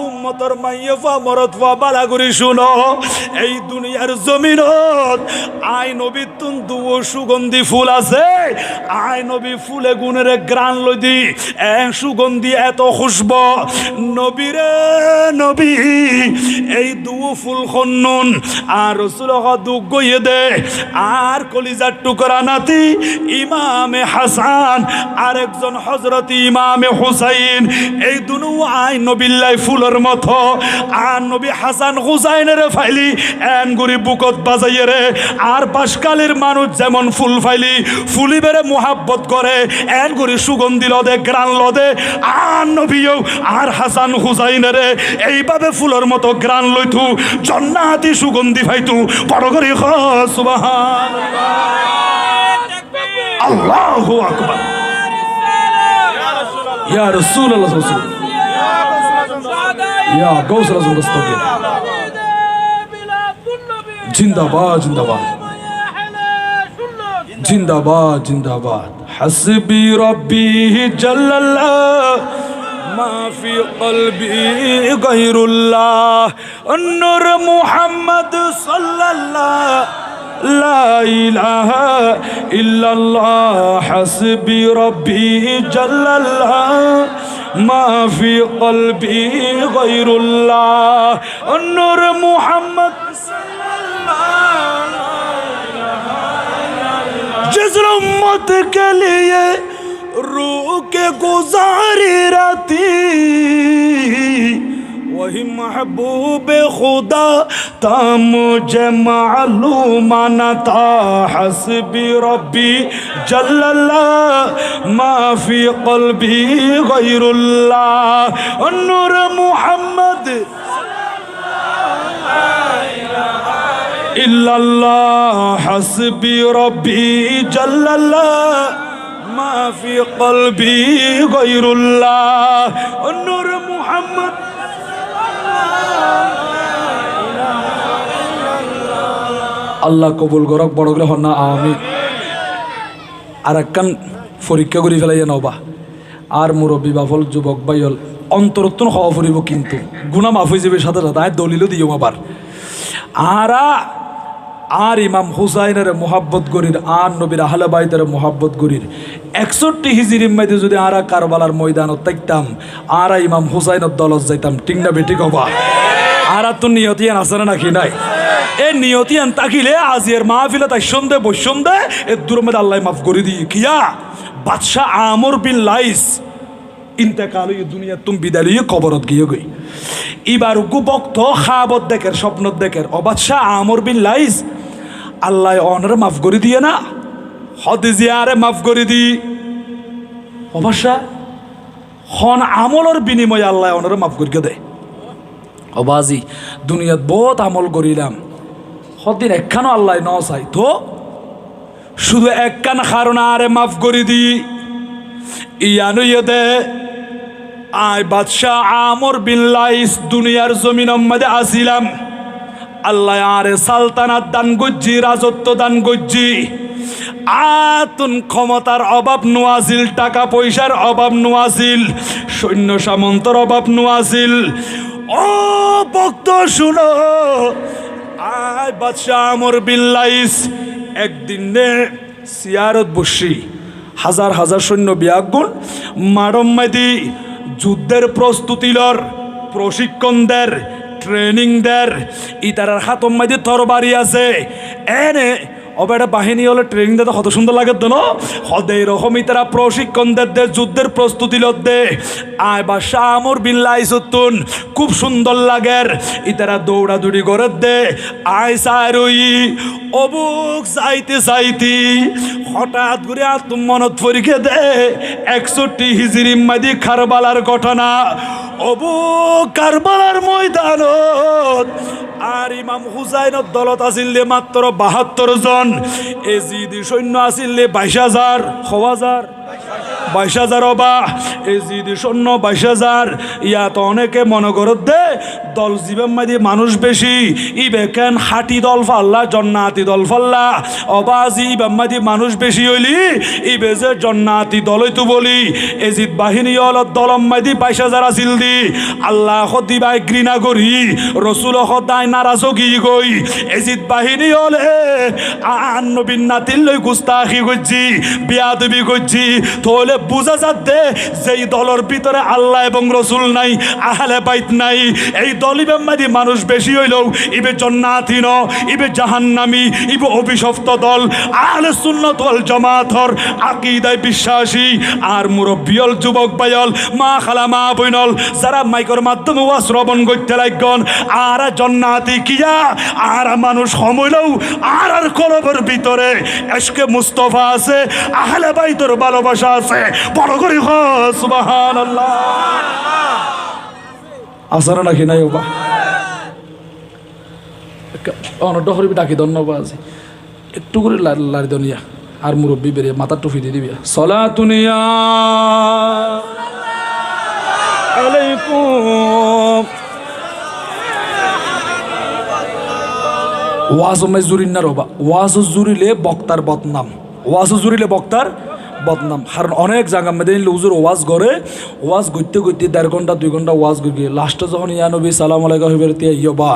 [SPEAKER 1] উম্মতর মাইয়ে ফা মরদ ফা বালা করে শুনো এই দুনিয়ার জমিনত আই নবী তুন দুও সুগন্ধি ফুল আছে আই নবী ফুলে গুণের গ্রান লই দি সুগন্ধি এত খুশবু নবীরে নবী এই দুও ফুল খন্নুন আর রাসূল দুঃখ গইয়ে দে আর কলিজার টুকরা নাতি ইমামে হাসান আরেকজন হযরত ইমামে হুসাইন এই দুনো আই নবিল্লাহ ফুলের মতো আর নবী হাসান হুসাইনের ফাইলি এন গরি বুকত বাজাইয়ে রে আর পাশকালের মানুষ যেমন ফুল ফাইলি ফুলিবেরে মোহাব্বত করে এন গরি সুগন্ধি লদে গ্রান লদে আর নবীও আর হাসান হুসাইনের এইভাবে ফুলের মতো গ্রান লইতু জান্নাতি সুগন্ধি ফাইতু বড় করে সুবহানাল্লাহ আল্লাহু আকবার ইয়া রাসূলুল্লাহ ইয়া গাউসুল আযম রাসূলুল্লাহ জিন্দাবাদ জিন্দাবাদ জিন্দাবাদ জিন্দাবাদ হাসবি রব্বি জাল্লাল্লাহ মা ফি কলবি গায়রুল্লাহ নূর মুহাম্মদ সাল্লাল্লাহ লা ইলাহা ইল্লাল্লাহ হাসবি রব্বি জাল্লাল্লাহ মা ফি কলবি গায়রুল্লাহ নূর মুহাম্মদ जिस उम्मत के लिए रूह के गुजारी राती वही महबूब खुदा था मुझे मालूम न था हस्बी रब्बी जल्लल्लाह मा फी क़ल्बी गैरुल्लाह नूर मुहम्मद इल्लल्लाह हस्बी रब्बी जल्लल्लाह मा फी क़ल्बी गैरुल्लाह नूर मुहम्मद আল্লাহ কবুল করক বড় করে হন না আমিন আর একখান পরীক্ষা করে ফেলাইয়া নবা আর মুরব্বী বাফল যুবক বাইল অন্তরত্তন হওয়া ফুরিব কিন্তু গুণা মাফ হয়ে যাবে সাথে সাথে আর দলিলও দিও আবার আর ইমাম হুসাইনের মোহাব্বত গরির আর নবীর আহলে বাইতের মোহাব্বত গরির 61 হিজরির মধ্যে যদি আরা কারবালার ময়দানত থাকতাম আর ইমাম হুসাইনের দলত যাইতাম ঠিক না বেটি কবা আর তো নিয়তিয়ান আছে না নাকি নাই এ নিয়তিয়ান তাকিলে আজিয়ের মাহফিলে তাই সন্ধে বৈসন্ধে এ দূরের মধ্যে আল্লাহ মাফ করে দিই কিয়া বাদশাহ আমর বিন লাইস ইন্তেকাল হয়ে দুনিয়া তুম বিদায় লইয়ে কবরত গিয়ে গই এবার গুবক্ত খাবত দেখের স্বপ্ন দেখের ও বাদশাহ আমর বিন লাইস আল্লাহ অনরে মাফ করে দিয়ে না হদিজিয়ারে মাফ করে দি অবশ্য হন আমলের বিনিময়ে আল্লাহ অনরে মাফ করে দে অবাজি দুনিয়াত বহুত আমল করিলাম হদিন একখানো আল্লাহ ন চাই তো শুধু একখান কারণে আরে মাফ করে দি ইয়ানু দে আয় বাদশাহ আমর বিন লাইস দুনিয়ার জমিনের মধ্যে আসিলাম আল্লাহ আরে সালতানাত দান গজ্জি রাজত্ব দান গজ্জি আতুন ক্ষমতার অভাব নোয়াছিল টাকা পয়সার অভাব নোয়াছিল সৈন্য সামন্তর অভাব নোয়াছিল ও ভক্ত শুনো আয় বাদশাহ আমর বিন লাইস একদিন সিয়ারত বসি হাজার হাজার সৈন্য বিয়াগুন মারম মাদি যুদ্ধের প্রস্তুতিলর প্রশিক্ষণ দের ট্রেনিং দের ইতারার হাতম মাদি তরবারি আছে এনে অবেটা বাহিনী হলে ট্রেনিং দিতে কত সুন্দর লাগে তো না হদে এরকম ইতারা প্রশিক্ষণ দে যুদ্ধের প্রস্তুতি দে আয় বাদশাহ আমর বিন লাইস খুব সুন্দর লাগের ইতারা দৌড়াদৌড়ি করে দে আয় সারই অবুক চাইতে চাইতি হঠাৎ করে আত্ম মনত পরীক্ষা দে 61 হিজরি মাদি কারবালার ঘটনা অবুক কারবালার ময়দানত আর ইমাম হুসাইনের দলত আছিল মাত্র 72 জন এজিদি সৈন্য আছিল 22,000 22,000 অবা এজিদি সৈন্য 22,000 ইয়াত অনেকে মনে করত দে দল জীবন মাদি মানুষ বেশি ইবে কেন হাটি দল ফাল্লা জন্নাতি দল ফাল্লা অবাজি ইবাম্মাদি মানুষ বেশি হইলি ইবে যে জন্নাতি দল হইতো বলি এজিদ বাহিনী হল দলম মাদি 22,000 আছিল দি আল্লাহ দিবাই ঘৃণা করি রসুল সদায় নারাজগি গই এজিদ বাহিনী হলে নবীন নাতিল লই গুস্তাখি করছি বিয়াদবি করছি তাহলে বুঝা যাচ্ছে যেই দলের ভিতরে আল্লাহ এবং রসুল নাই আহলে বাইত নাই এই দলিবাম্মাদি মানুষ বেশি হইলেও ইবে জন্নাতি ন ইবে জাহান্নামি ইবে অভিশপ্ত দল আহলে সুন্নাত ওয়াল জামাতর আকীদায় বিশ্বাসী আর মুরব্বিয়ল যুবক ভাইয়ল মা খালা মা বইনল যারা মাইকের মাধ্যমে ওয়াজ শ্রবণ করতে লাগন আর জন্নাতি কিয়া আর মানুষ হমইলেও আর কলবের ভিতরে ইশকে মুস্তাফা আছে আহলে বাইতের ভালোবাসা আছে বড় করে সুবহানাল্লাহ আসরা নাকি নাই ওবা অনডহরবি ডাকি ধন্যবাদ একটু করে লারি দনিয়া আর মুরব্বী বেরিয়ে মাথার টুপি দিয়ে দিবি সলাতুনিয়া আলাইকুম ওয়াজ মাই জুরিন না রবা ওয়াজ জুরিলে বক্তার বদনাম ওয়াজ জুরিলে বক্তার বদনাম কারণ অনেক জায়গা মেদিনী হুজুর ওয়াজ করে ওয়াজ করতে করতে 1.5 ঘন্টা 2 ঘন্টা ওয়াজ করি লাস্টে যখন ইয়া নবী সালাম আলাইকুম হইবার তিয়া ইয়বা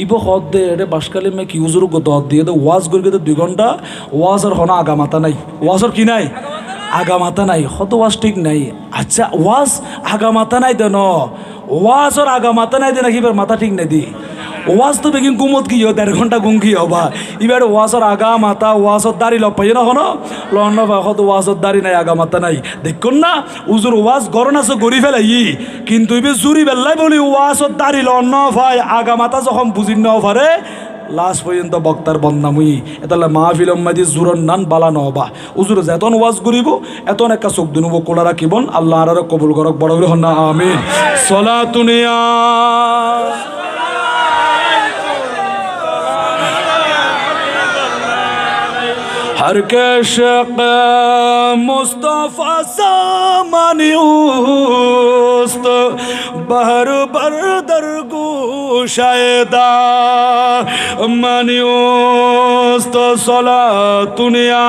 [SPEAKER 1] ইবো হদ দে এটা বাসকালে মে কি হুজুর গত হদ দিয়ে দে ওয়াজ করি 2 ঘন্টা ওয়াজের হনা আগা মাথা নাই ওয়াজের কি নাই আগা মাথা নাই হত ওয়াজ ঠিক নাই আচ্ছা ওয়াজ আগা মাথা নাই দেন ওয়াজের আগা মাথা নাই দে নাকি মাথা ঠিক নাই দি ওয়াজ তো বেগিন কুমত কি 1.5 ঘন্টা গুম কি হবা এবার ওয়াজের আগা মাথা ওয়াজের দাড়ি লপ পাই না হনো লন্ড বা কত ওয়াজের দাড়ি নাই আগা মাথা নাই দেখুন না উজুর ওয়াজ গরন আছে গড়ি ফেলাই কিন্তু এবার জুরি বেল্লাই বলি ওয়াজের দাড়ি লন্ন ভাই আগা মাথা যখন বুঝি ন পারে লাস্ট পর্যন্ত বক্তার বদনামই এতালে মাহফিল মাদি জুরন নান বালা নহবা উজুর যেতন ওয়াজ করিব এতন একটা চোখ দুনুব কোলা রাখিবন আল্লাহ আর কবুল করক বড় করে হন না আমিন সলাতুনিয়া हर के शक मुस्तफ़ा सामानी उस्त बहर बरदर गुशायदा मानी उस्त सलातुनिया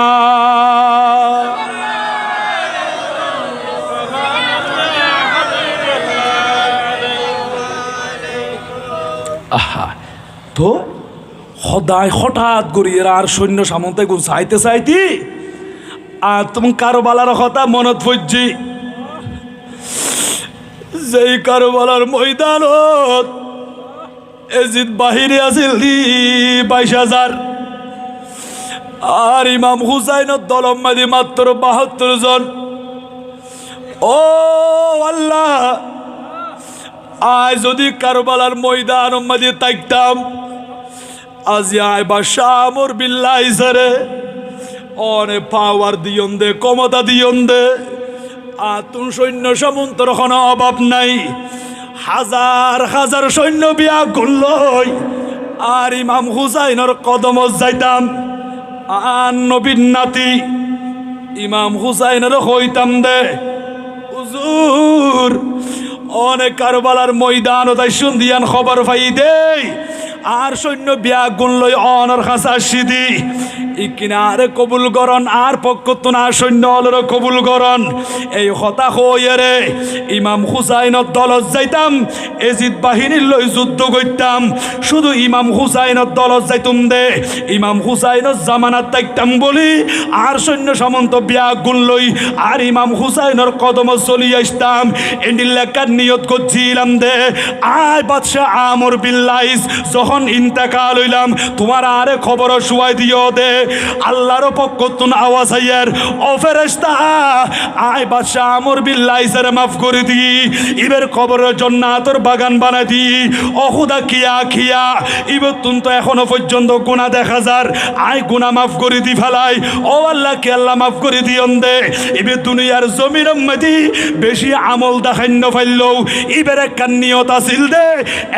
[SPEAKER 1] आहा तो সদায় হঠাৎ করি এরা আর সৈন্য সামন্তে গুণ চাইতে চাইতি আর তুমি কারবালার কথা মনত পড়ছি যেই কারবালার ময়দানত এজিদ বাহিরে আছিল 22,000 আর ইমাম হুসাইনের দলমাদি মাত্র 72 জন ও আল্লাহ আয় যদি কারবালার ময়দান মাদি তাইতাম আজি আয় বাদশাহ আমর বিল্লাহ সারে অনে পাওয়ার দিয়ন দে ক্ষমতা দিয়ন দে আতুন সৈন্য সামন্তর কোনো অভাব নাই হাজার হাজার সৈন্য বিয়া করলই আর ইমাম হুসাইনের কদমত যাইতাম আর নবীর নাতি ইমাম হুসাইনের হইতাম দে হুজুর অনেক কারবালার ময়দান তাই শুনদিয়ান খবর পাই দেই আর সৈন্য বিয়া গুনলই অনর খাসা সিদি ইকিনারে কবুল করন আর পক্ষত না সৈন্য অলর কবুল করন এই কথা হইরে ইমাম হুসাইনের দলত যাইতাম এজিদ বাহিনীর লই যুদ্ধ করতাম শুধু ইমাম হুসাইনের দলত যাইতুম দে ইমাম হুসাইনের জামানাত তাইতাম বলি আর সৈন্য সামন্ত বিয়া গুনলই আর ইমাম হুসাইনের কদম চলি আসতাম এন্ডিল লেখার নিয়ত করছিলাম দে আয় বাদশাহ আমর বিল্লাইস যখন ইন্তেকাল হইলাম তোমার আরে খবর শুয়াই দিও দে আল্লাহর পক্ষতুন আওয়াজ আইয়ার ও ফেরেশতা আয় বাদশাহ আমর বিল্লাইসের মাফ করে দি ইবের খবরের জন্য তোর বাগান বানাই দি ও খুদা কিয়া খিয়া ইবে তুন তো এখনো পর্যন্ত গুনাহ দেখা যার আয় গুনাহ মাফ করে দি ফেলাই ও আল্লাহ কি আল্লাহ মাফ করে দিয়ন দে ইবে দুনিয়ার জমির মধ্যে বেশি আমল দেখাইন ফাইলও ইবের একটা নিয়ত আছিল দে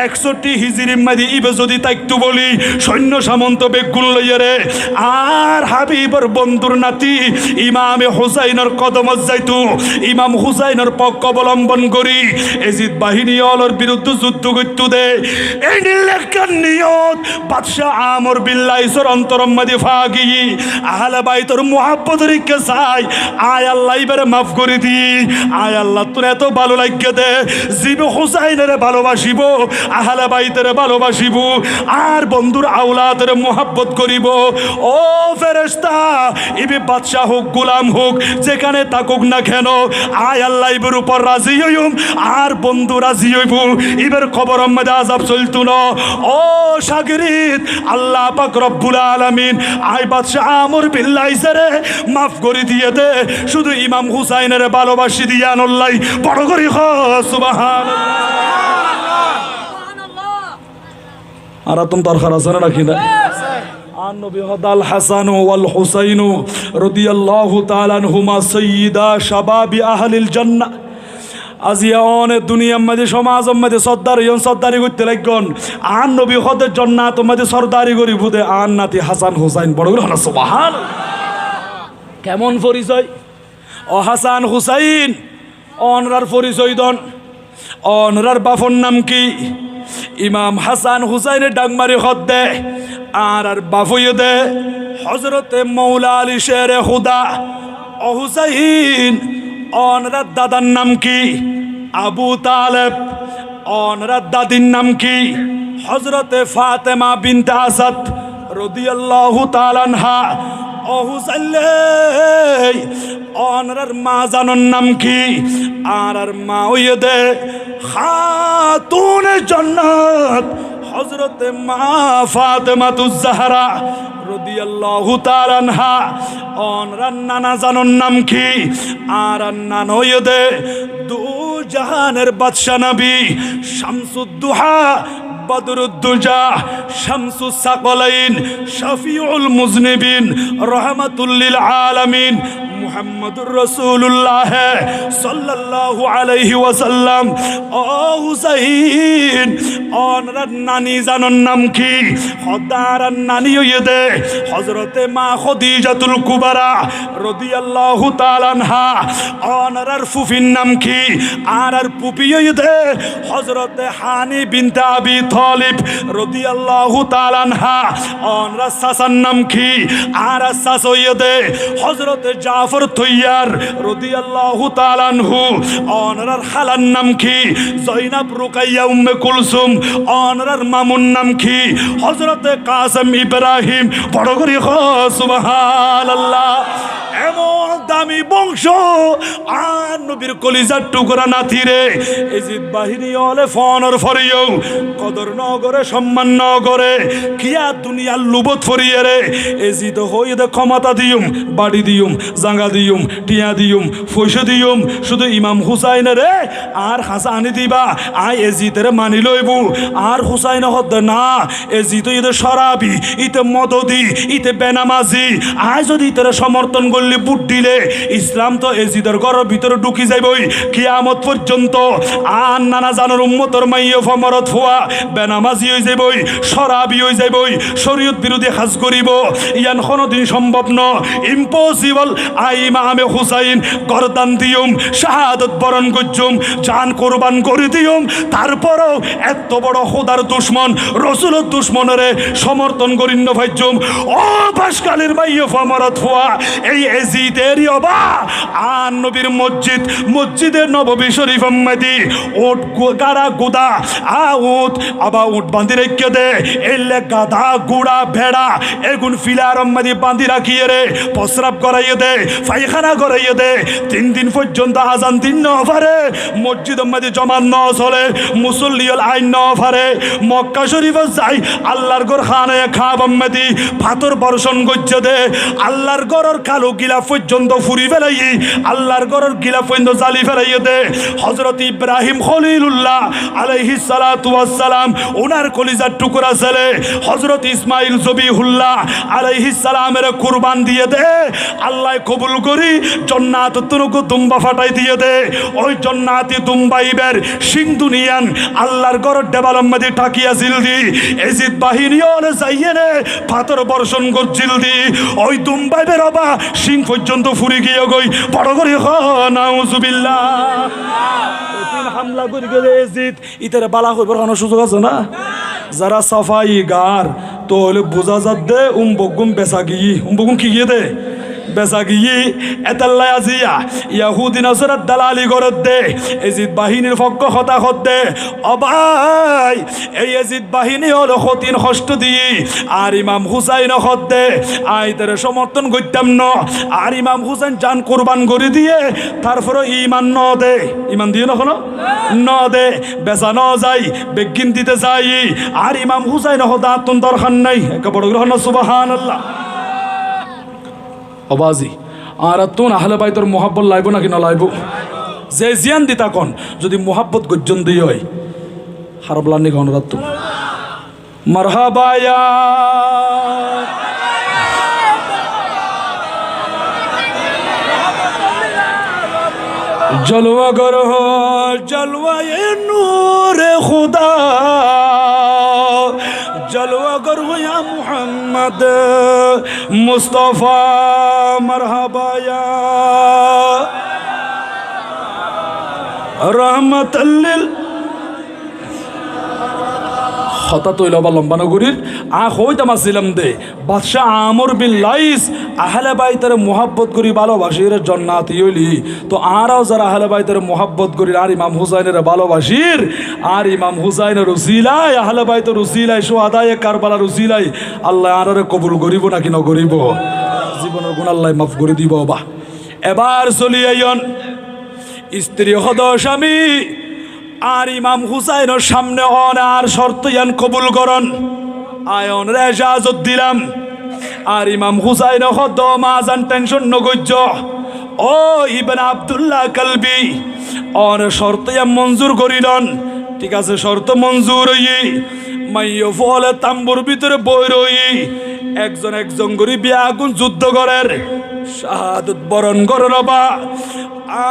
[SPEAKER 1] 61 হিজরির মধ্যে ইবে যদি তাইকতু বলি সৈন্য সামন্ত বেগুন লইয়ারে আর হাবিবর বন্ধুর নাতি ইমামে হুসাইনের কদমত যাইতো ইমাম হুসাইনের পক্ষ অবলম্বন করি এজিদ বাহিনী অলর বিরুদ্ধে যুদ্ধ করতে দে এই নিলেখার নিয়ত বাদশাহ আমর বিল্লাহির অন্তরম মাঝে ফাগি আহলে বাইতের মুহাব্বতের কে চাই আয় আল্লাহ এবারে মাফ করে দি আয় আল্লাহ তোর এত ভালো লাগে দে জিবে হুসাইনের ভালোবাসিব আহলে বাইতের ভালোবাসিব আর বন্ধুর আওলাদের মুহাব্বত করিব ও ফেরেশতা ইবি বাদশাহ হোক গোলাম হোক যেখানে থাকুক না কেন আয় আল্লাহ ইবের উপর রাজি হইম আর বন্ধু রাজি হইব ইবের খবর মধ্যে আযাব চলতো না ও শাগরিদ আল্লাহ পাক রব্বুল আলামিন আয় বাদশাহ আমর বিল্লাহিরে মাফ করে দিয়ে দে শুধু ইমাম হুসাইনের ভালোবাসি দিয়া আল্লাহ বড় করে সুবহানাল্লাহ আর তুমি দরকার আছে না রাখি না عن نبي هذا الحسن والحسين رضي الله تعالى عنهما سيدا شباب أهل الجنة আজিয়ান দুনিয়ার মধ্যে সমাজের মধ্যে সর্দারি করতে লাগন আন নবী হদের জান্নাত মধ্যে সর্দারি করি বুদে আন নাতি হাসান হুসাইন বড় করে সুবহান কেমন পরিচয় ও হাসান হুসাইন অনরার পরিচয় দন অনরার বাফর নাম কি ইমাম হাসান হুসাইনের ডাংমারি হদ দে আর বাফুয়ে দে হজরতে মৌলা আলী শেরে খুদা ও হুসাইন অনরার দাদার নাম কি আবু তালেব অনরার দাদির নাম কি হজরতে ফাতেমা বিনতে আসাদ রাদিয়াল্লাহু তাআলা আনহা ও হুসাইন অনরার মা জানোর নাম কি আর মা হইয়ে দে খাতুনে জান্নাত হযরতে মা ফাতেমাতুজ জাহরা রাদিয়াল্লাহু তাআলা আনহা অনরার নানা জানোর নাম কি আর নানা হইয়ে দে দু জাহানের বাদশা নবী শামসুদ্দুহা বদরুদ্দুজা শামসুস সাকলাইন শফিউল মুজনিবিন রাহমাতুল লিল আলামিন মুহাম্মদুর রাসূলুল্লাহ সাল্লাল্লাহু আলাইহি ওয়াসাল্লাম ও হুসাইন অনরার নানি জানোর নাম কি খোদার নানি হইয়ে দে হযরতে মা খাদিজাতুল কুবরা রাদিয়াল্লাহু তাআলা আনহা অনরার ফুফির নাম কি আর ফুফি হইয়ে দে হযরতে হানি বিনতে আবি তালিব রাদিয়াল্লাহু তাআলা আনহা অনরার সাসার নাম কি আর সাস হইয়ে দে হযরতে জাফর তৈয়ার রাদিয়াল্লাহু তাআলা আনহু অনরার খালার নাম কি জয়নাব রুকাইয়া উম্মে কুলসুম অনরার মামুন নাম কি হযরতে কাসেম ইব্রাহিম বড় করে সুবহানাল্লাহ এমন দামি বংশ আর নবীর কলিজার টুকরা নাতি রে এজিদ বাহিনী হলে ফনর ফরিও কদর নগরে সম্মান নগরে কিয়া দুনিয়ার লুবত ফরিয়ে রে এজিদ হইয়ে দে ক্ষমতা দিউম বাড়ি দিউম জাঙ্গা দিউম টিয়া দিউম পয়সা দিউম শুধু ইমাম হুসাইন রে আর হাসানি দিবা আই এজিদের মানি লইব আর হুসাইন হদ না এজিদ ইতে শরাবি ইতে মদদি ইতে বেনামাজি আই যদি ইতে সমর্থন করলে বুট দিলে ইসলাম তো এজিদের ঘরের ভিতরে ঢুকি যাইবই কিয়ামত পর্যন্ত আর নানা জানোর উম্মতর মাইয়ে ফমরত ফুয়া বেনামাজি হয়ে যাইবই শরাবি হয়ে যাইবই শরীয়ত বিরোধী কাজ করিব ইয়ান কোনোদিন সম্ভব ন ইম্পসিবল আই ইমামে হুসাইন গরদান দিউম শাহাদত বরণ করছুম জান কোরবান করে দিউম তারপরও এত বড় খোদার দুশ্মন রসুলের দুশ্মনরে সমর্থন করিন্য ভাইজুম ও বাসকালের মাইয়ে ফমরত ফুয়া এই এজিদেরই অবা আর নবীর মসজিদের নববী শরীফ আম্মাদি ওট গাড়া গুদা উট আবা উট বাঁধি রেখে দে এলে গাধা গুড়া ভেড়া এগুন ফিলার আম্মাদি বাঁধি রাখিয়ে রে প্রস্রাব করাইয়ে দে পায়খানা করাইয়ে দে 3 দিন পর্যন্ত আজান দিন ন পারে মসজিদ আম্মাদি জমান ন চলে মুসল্লিয়ল আইন ন পারে মক্কা শরীফে যাই আল্লাহর ঘর খানায় খাব আম্মাদি পাথর বর্ষণ করছে দে আল্লাহর ঘরের কালো গিলা পর্যন্ত ফুরি পুরি ফেলাই আল্লাহর ঘরের গিলাফ পর্যন্ত জ্বালি ফেলাইয়ে দে। হযরত ইব্রাহিম খলিলুল্লাহ আলাইহিস সালাতু ওয়াস সালাম ওনার কলিজার টুকরা ছেলে হযরত ইসমাইল জবিহুল্লাহ আলাইহিস সালামের কুরবান দিয়ে দে। আল্লাহ কবুল করি জান্নাত তুরুকু দুম্বা ফাটাই দিয়ে দে। ওই জান্নাতি দুম্বাইবের সিং দুনিয়ান আল্লাহর ঘরের ডেবালম মধ্যে টাকিয়া জিলদি এজিদ বাহিনী ওলে যাইয়ে নে পাথর বর্ষণ করছিল দি। ওই দুম্বাইবের অবা সিং পর্যন্ত ফুরি গিয়ে গই বড় করে নাউজুবিল্লাহ হামলা করে গেলে এজিদ ইতারে বালা হইবার কোনো সুযোগ আছে না? যারা সাফাই গার তো হলে বোঝা যাত দে বগুম বেচা গিয়ে বগুম কি গিয়ে দে বেচা গিয়ে এতাল্লাই আজিয়া ইয়াহুদি নাসরাত দালালি করত দে এজিদ বাহিনীর পক্ষ হতাহত দে। অবাই এই এজিদ বাহিনী হলো কঠিন কষ্ট দিয়ে আর ইমাম হুসাইন হত দে আইতার সমর্থন করতাম ন আর ইমাম হুসাইন জান কোরবান করে দিয়ে তারপরে ইমান ন দে ইমান দিয়ে ন দে বেচা ন যাই বেগিন দিতে যাই আর ইমাম হুসাইন হত আত্মন দরকার নাই একে বড় গ্রহণ সুবহানাল্লাহ। অবাজি আর তুন আহলে বাইতর মোহাব্বত লাইব নাকি না লাইব? যে জিয়ান দিতা কন যদি মোহাব্বত গজ্জন দিয়ে হয় হারবলানি কন রাত মারহাবায়া জলওয়া গরহ জলওয়ায়ে নূরে খুদা जलवा करो या मोहम्मद मुस्तफा मरहबा या रहमतल लिल হঠাৎ হইল বা লম্বানগরীর আখ হইতাম আসছিলাম দে বাদশাহ আমর বিন লাইস আহলে বাইতের মোহাব্বত করি ভালোবাসির জান্নাতি হইলি তো আরাও যারা আহলে বাইতের মোহাব্বত করি আর ইমাম হুসাইনের ভালোবাসির আর ইমাম হুসাইনের রসিলাই আহলে বাইতের রসিলাই সোহাদায়ে কারবালার রসিলাই আল্লাহ আরারে কবুল করিব নাকি ন করিব? জীবনের গুণ আল্লাহ মাফ করে দিব। বা এবার চলি আইন স্ত্রী হদ স্বামী আর ইমাম হুসাইনের সামনে হন আর শর্ত ইয়ান কবুল করন আয়ন রে ইজাজত দিলাম আর ইমাম হুসাইন হদ মাজান টেনশন নগজ্য ও ইবনে আব্দুল্লাহ কালবি অন শর্ত ইয়ান মঞ্জুর করিলেন। ঠিক আছে শর্ত মঞ্জুর হই মাইয় ফলে তাম্বুর ভিতরে বই রই একজন একজন করে বিয়া আগুন যুদ্ধ করের শাহাদত বরণ করেন। বা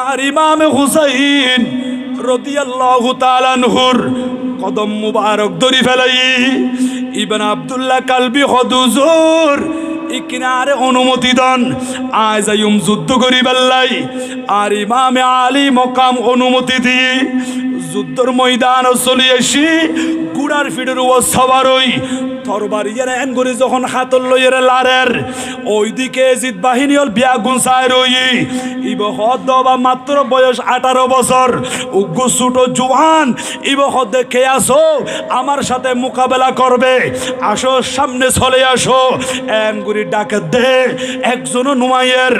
[SPEAKER 1] আর ইমামে হুসাইন রাদিয়াল্লাহু তাআলা আনহুর কদম মুবারক ধরি ফেলাই ইবনে আব্দুল্লাহ কালবি হুজুর ইকনারে অনুমতি দেন আজ আইম যুদ্ধ করি বেল্লাই আর ইমামে আলী মকাম অনুমতি দি যুদ্ধর ময়দান চলি আসি গুড়ার ফিডের ও সবার ওই তরবারি এর এন করে যখন হাতল লইয়ের লারের ওইদিকে জিদ বাহিনী হল বিয়া গুনসায় রই ইব হদ বা মাত্র বয়স 18 বছর উগ্র ছোট জওয়ান ইব হদ দেখে আসো আমার সাথে মোকাবেলা করবে আসো সামনে চলে আসো এন করে ডাকে দে একজন নুমাইয়ের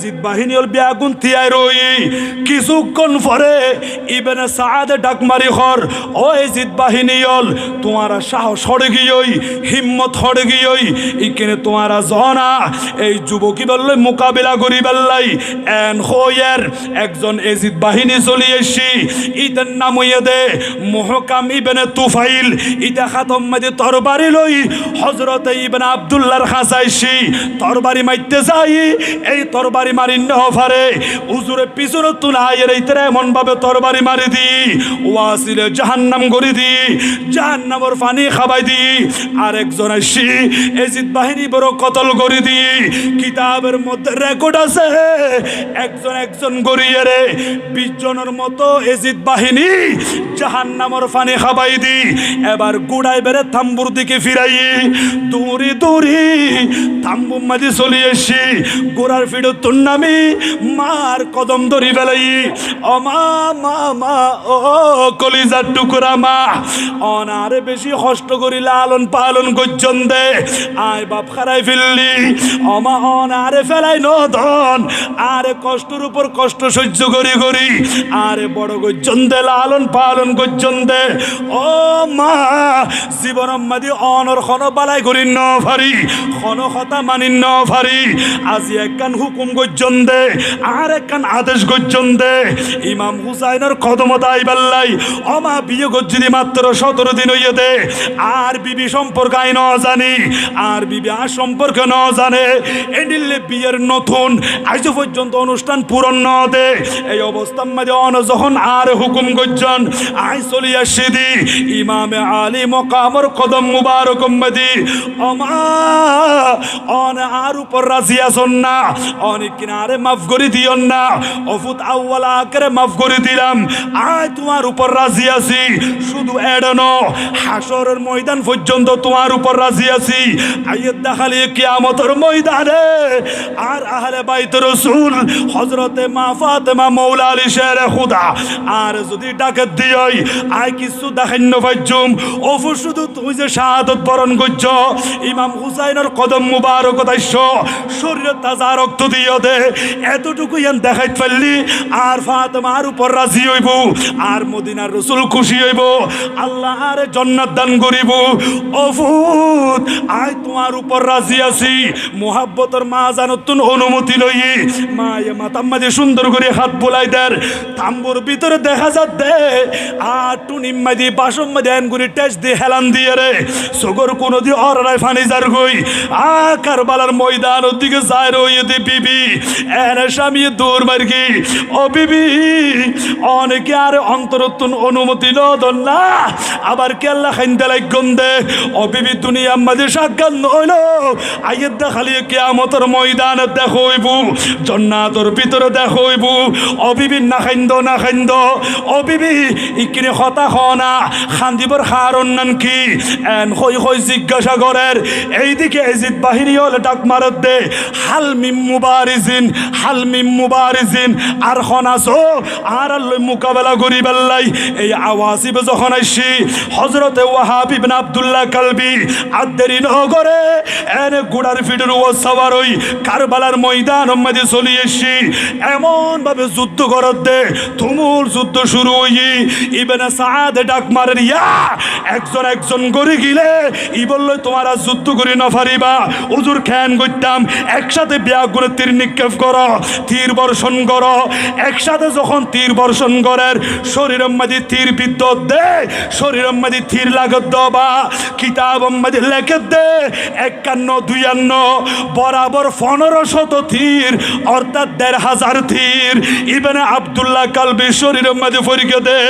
[SPEAKER 1] জিদ বাহিনী হল বিয়া গুন তিয়ায় রই কিছুক্ষণ পরে ইবনে সাদ ডাক মারি হর ও জিদ বাহিনী হল তোমার সাহস সরে গিয়ে হিম্মত হড়ে গিয়ে ইকেনে তোমারা জনা এই যুবকী বললে মোকাবিলা করি বেল্লাই এন হইয়ের একজন এজিদ বাহিনী চলি এসি ইতের নাম হইয়ে দে মুহকাম ইবনে তুফাইল ইতা খাতম মাঝে তরবারি লই হযরত ইবনে আব্দুল্লাহর খাসাইছি তরবারি মাইতে যাই এই তরবারি মারি ন পারে হুজুরে পিছনে তুলাইয়ের ইতরে এমন ভাবে তরবারি মারি দি ওয়াসিলে জাহান্নাম করি দি জাহান্নামের পানি খাবাই দি আর একজন আসি এজিদ বাহিনী বড় কতল করে দি কিতাবের মধ্যে রেকর্ড আছে একজন একজন গড়িয়ে রে 20 জনের মতো এজিদ বাহিনী জাহান্নামের পানি খাবাই দি এবার গুড়াই বেড়ে থাম্বুর দিকে ফিরাই দৌড়ি দৌড়ি থাম্বু মাঝে চলে এসি গোড়ার ফিডো তুন্নামি মার কদম ধরি ফেলাই অমা মা মা ও কলিজার টুকরা মা অনারে বেশি কষ্ট করি লালন লালন পালন করছেন দে আয় বাপ খারাই ফেললি অমা অন আরে ফেলাই নদন আরে কষ্টের উপর কষ্ট সহ্য করি করি আরে বড় করছেন দে লালন পালন করছেন দে ও মা জীবন মাদি অনর খন বালাই করি ন ফারি খন কথা মানি ন ফারি আজি একখান হুকুম করছেন দে আর একখান আদেশ করছেন দে ইমাম হুসাইনের কদমত আইবাল্লাই অমা বিয়ে গজ্জিদি মাত্র 17 দিন হইয়ে দে আর বিবি সম্পর্ক আই ন জানি আর বিবি আর সম্পর্কে ন জানে এডিলে বিয়ের নতুন আজ পর্যন্ত অনুষ্ঠান পূরণ ন দে এই অবস্থার মাঝে অন যখন আর হুকুম করছেন আই চলি আসি দি ইমামে আলী মকামর কদম মুবারক মাদি অমা অন আর উপর রাজি আসন না অনেক কিনারে মাফ করে দিয়ন না অফুত আউ্বাল আকারে মাফ করে দিলাম আয় তোমার উপর রাজি আছি শুধু এড়ানো হাসরের ময়দান পর্যন্ত তোমার উপর রাজি আছি আইয়ে দেখালি কিয়ামতের ময়দানে আর আহলে বাইত রাসূল হযরতে মা ফাতেমা মওলা আলী শেরে খুদা আর যদি ডাকে দিই আয় কিছু দেখান্য পাইজুম অফু শুধু তুমি যে শাহাদত বরণ করছ ইমাম হুসাইনের কদম মুবারক তাইছ শরীরে তাজা রক্ত দিও দে এতটুকু ইয়ান দেখাইতে পারলি আর ফাতেমার উপর রাজি হইব আর মদিনার রাসূল খুশি হইব আল্লাহ আরে জান্নাত দান করিব অফুত আয় তোমার উপর রাজি আছি মোহাব্বতের মা জানতুন অনুমতি লই মায়ে মাতাম্মাদি সুন্দর করে হাত বুলাই দের তাম্বুর ভিতরে দেখা যাত দে আর টুনিম্মাদি বাসম্মাদি এন করে টেস্ট দিয়ে হেলান দিয়ে রে সগর কোনো দি অরায় ফানি যার গই আ কারবালার ময়দান ওদিকে যায় রইয়ে দি বিবি এনে স্বামী দূর মার্গি ও বিবি অনেকে আর অন্তরতুন অনুমতি নদন না আবার কেল্লা খাইন্দে লাগন দে ও বিবি দুনিয়া মাঝে সাজ্ঞান নইল আইয়ের দেখালি কিয়ামতের ময়দানে দেখইব জান্নাতের ভিতরে দেখইব ও বিবি না খাইন্দ ও বিবি ইকিনে কথা হনা খান্দিবর কারণ নান কি এন হই হই জিজ্ঞাসা করের এইদিকে এজিদ বাহিনী হলে ডাক মারত দে হাল মিম মুবারিজিন আর খনাসো আর আল্লাহ মোকাবেলা করি বেল্লাই এই আওয়াজিব যখন আইসি হযরতে ওয়াহাব ইবনে আব্দুল্লাহ কালবি আদেরি নগরে এনে গুড়ার ফিডের ও সওয়ার হই কারবালার ময়দান মধ্যে চলি এসি এমন ভাবে যুদ্ধ করত দে তুমুল যুদ্ধ শুরু হই ইবনে সাদ ডাক মারেন ইয়া একজন করে গিলে ই বলল তোমারা যুদ্ধ করে না পারিবা হুজুর খান করতাম একসাথে বিয়া করে তীর নিক্ষেপ করো তীর বর্ষণ করো একসাথে যখন তীর বর্ষণ করার শরীরের মধ্যে তীর বিদ্যুৎ দে শরীরের মধ্যে তীর লাগত দবা কিতাব মধ্যে লেখে দে 51-52 বরাবর 1500 তীর অর্থাৎ 1500 তীর ইবনে আব্দুল্লাহ কালবি শরীরের মধ্যে ফরিকে দে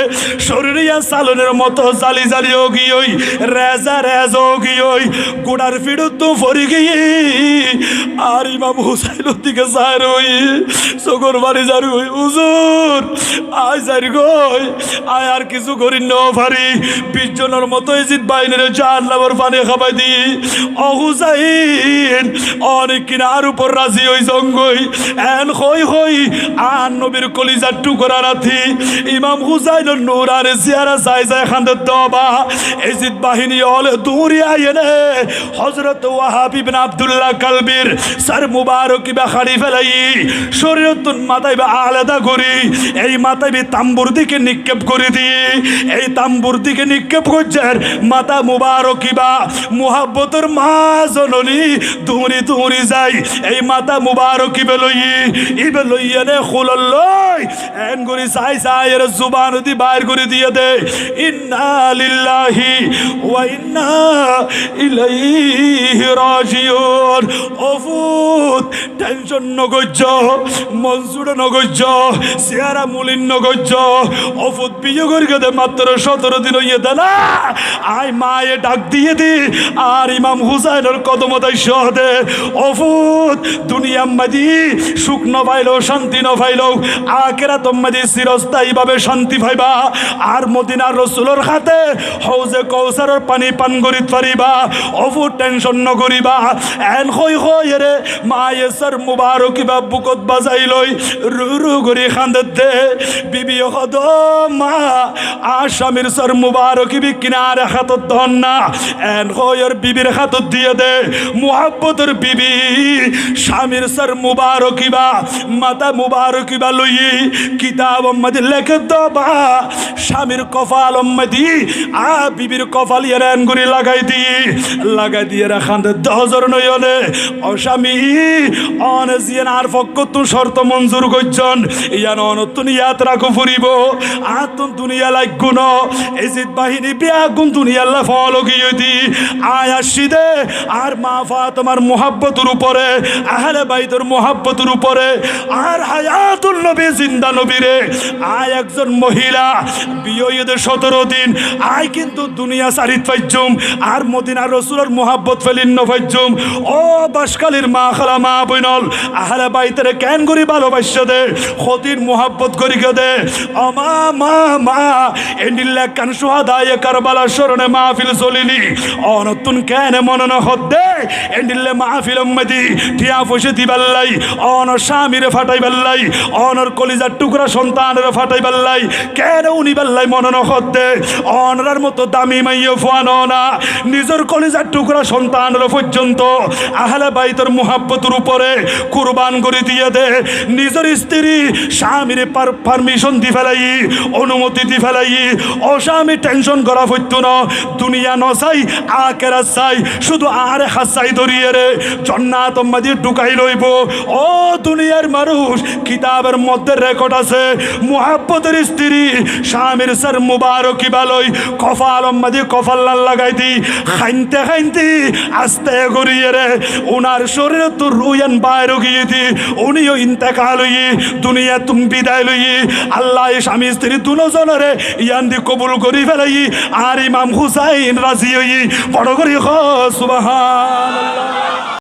[SPEAKER 1] শরীরিয়া সালনের মতো জালি জালি হোগি ওই রেজা হোগি ওই গোড়ার ফিরু তো ফরিকে আর ইমাম হুসাইনের দিকে যায় রই সগর বাড়ি যার ওই হুজুর আয় যাই গই আয় আর কিছু করি ন পারি 20 জনের মতো ইজিদ বাইনের জাহান্নামের পানি খাবাই দি ও হুসাইন অনেক কিনার উপর রাজি হই জঙ্গই এন হই হই আর নবীর কলিজার টুকরা রাথি ইমাম হুসাইনের নূর আর জিয়ারা যাই যায় খান্দের দবা ইজিদ বাহিনী হলে দূরে আইনে হযরত ওয়াহাব ইবনে আব্দুল্লাহ কালবির সর মুবারক বা খাড়ি ফেলাই শরীরতুন মাথায় বা আলাদা করি এই মাথায় তাম্বুর দিকে নিক্ষেপ করে দিয়ে এই তাম্বুর দিকে নিক্ষেপ করছেন মাথা মুবারক বা মুহাব্বতের মা জননী দৌড়ি যাই এই মাথা মুবারক ইবে লইয়া নে খুলল্লই এন করে চাই এর জুবান দি বাইর করে দিয়ে দে ইন্না লিল্লাহি ওয়া ইন্না ইলাইহি রাজিউন অফুত টেনশন নগজ্জ মনসুর নগজ্জ সিয়ারা মুলিন নগজ্জ অফুত বিয়ে করে গেদে মাত্র 17 দিন হইয়ে দেনা আয় মায়ে ডাক দিয়ে দি আর ইমাম হুসাইনের কদমতাই সহদে অফুত দুনিয়া মাদি সুখ ন পাইলো শান্তি ন পাইলো আখিরাত মাদি চিরস্থায়ীভাবে শান্তি পাইবা আর মদিনার রাসূলের হাতে হাউজে কাউসারের পানি পান করিত পারিবা অফুত টেনশন নকরিবা এন হই রে মায়ে সর মুবারক বা বুকত বাজাই লই রু করে খান্দে দে বিবি হদ মা আসামির সর মুবারক বি কিনারে হাতত ধন না এন হয়র বিবির হাতত দিয়ে দে মুহাব্বতের বিবি স্বামীর সর মুবারকিবা মাতা মুবারকিবা লই কিতাব মধ্যে লেখে দবা স্বামীর কপাল মধ্যে বিবির কপাল এন করে লাগাই দিয়ে রাখান 10,000 নয়নে অস্বামী অনজিয়ান আর পক্ষ তু শর্ত মঞ্জুর করছেন ইয়ান অনতুন ইয়াত্রা কো ফুরিব আতুন দুনিয়া লাগ গুণ এজিদ বাহিনী বিয়া গুণ দুনিয়া আল্লাহ ফলো গিয়েদি আয় আসিদে আর মা ফাতেমার মুহাব্বতের উপরে আহলে বাইতের মুহাব্বতের উপরে আর হায়াতুল নবী জিন্দা নবীরে আয় একজন মহিলা বিয়েতে 17 দিন আয় কিন্তু দুনিয়া সারিত ফাইজুম আর মদিনার রাসূলের মুহাব্বত ফেলিন ফাইজুম ও বাসকালীর মা খালা মা বইনল আহলে বাইতের কেন করি ভালোবাসা দে খতির মুহাব্বত করি দে আমা মা মা এন্ডিল্লা কান সুহাদায়ে কারবালা শরণে মাহফিল চলিলি অনতুন কেন মনন হদ্দে এন্ডিল্লে মাহফিল উম্মতি টিয়া পয়সা দিবাল্লাই অন স্বামীরে ফাটাই বাল্লাই অনর কলিজার টুকরা সন্তানের ফাটাই বাল্লাই কেন উনি বাল্লাই মনন হদ্দে অনরার মতো দামি মাইয়ে ফুয়ানো না নিজের কলিজার টুকরা সন্তানের পর্যন্ত আহলে বাইতের মুহাব্বতের উপরে কুরবান করে দিয়ে দে নিজের স্ত্রী স্বামীরে পারমিশন দি ফেলাই অনুমতি দি ফেলাই ও স্বামী টেনশন করা হইতো না দুনিয়া নসাই আখেরাত চাই শুধু আর হাসাই ধরিয়ে রে জান্নাত মাঝে ঢুকাই লইব ও দুনিয়ার মানুষ কিতাবের মধ্যে রেকর্ড আছে মুহাব্বতের স্ত্রী স্বামীর সর মুবারকি বালই কপাল মাঝে কপাল লাগাই দি খাইনতে আস্তে গড়িয়ে রে উনার শরীরে তো রুয়ান বাইরে গিয়ে দি উনিও ইন্তেকাল হই দুনিয়া তুমি বিদায় লই আল্লাহ স্বামী স্ত্রী দুজনের ইয়ান দি কবুল করি ফেলাই আর ইমাম হুসাইন রাজি হই বড় করি সুবহানাল্লাহ।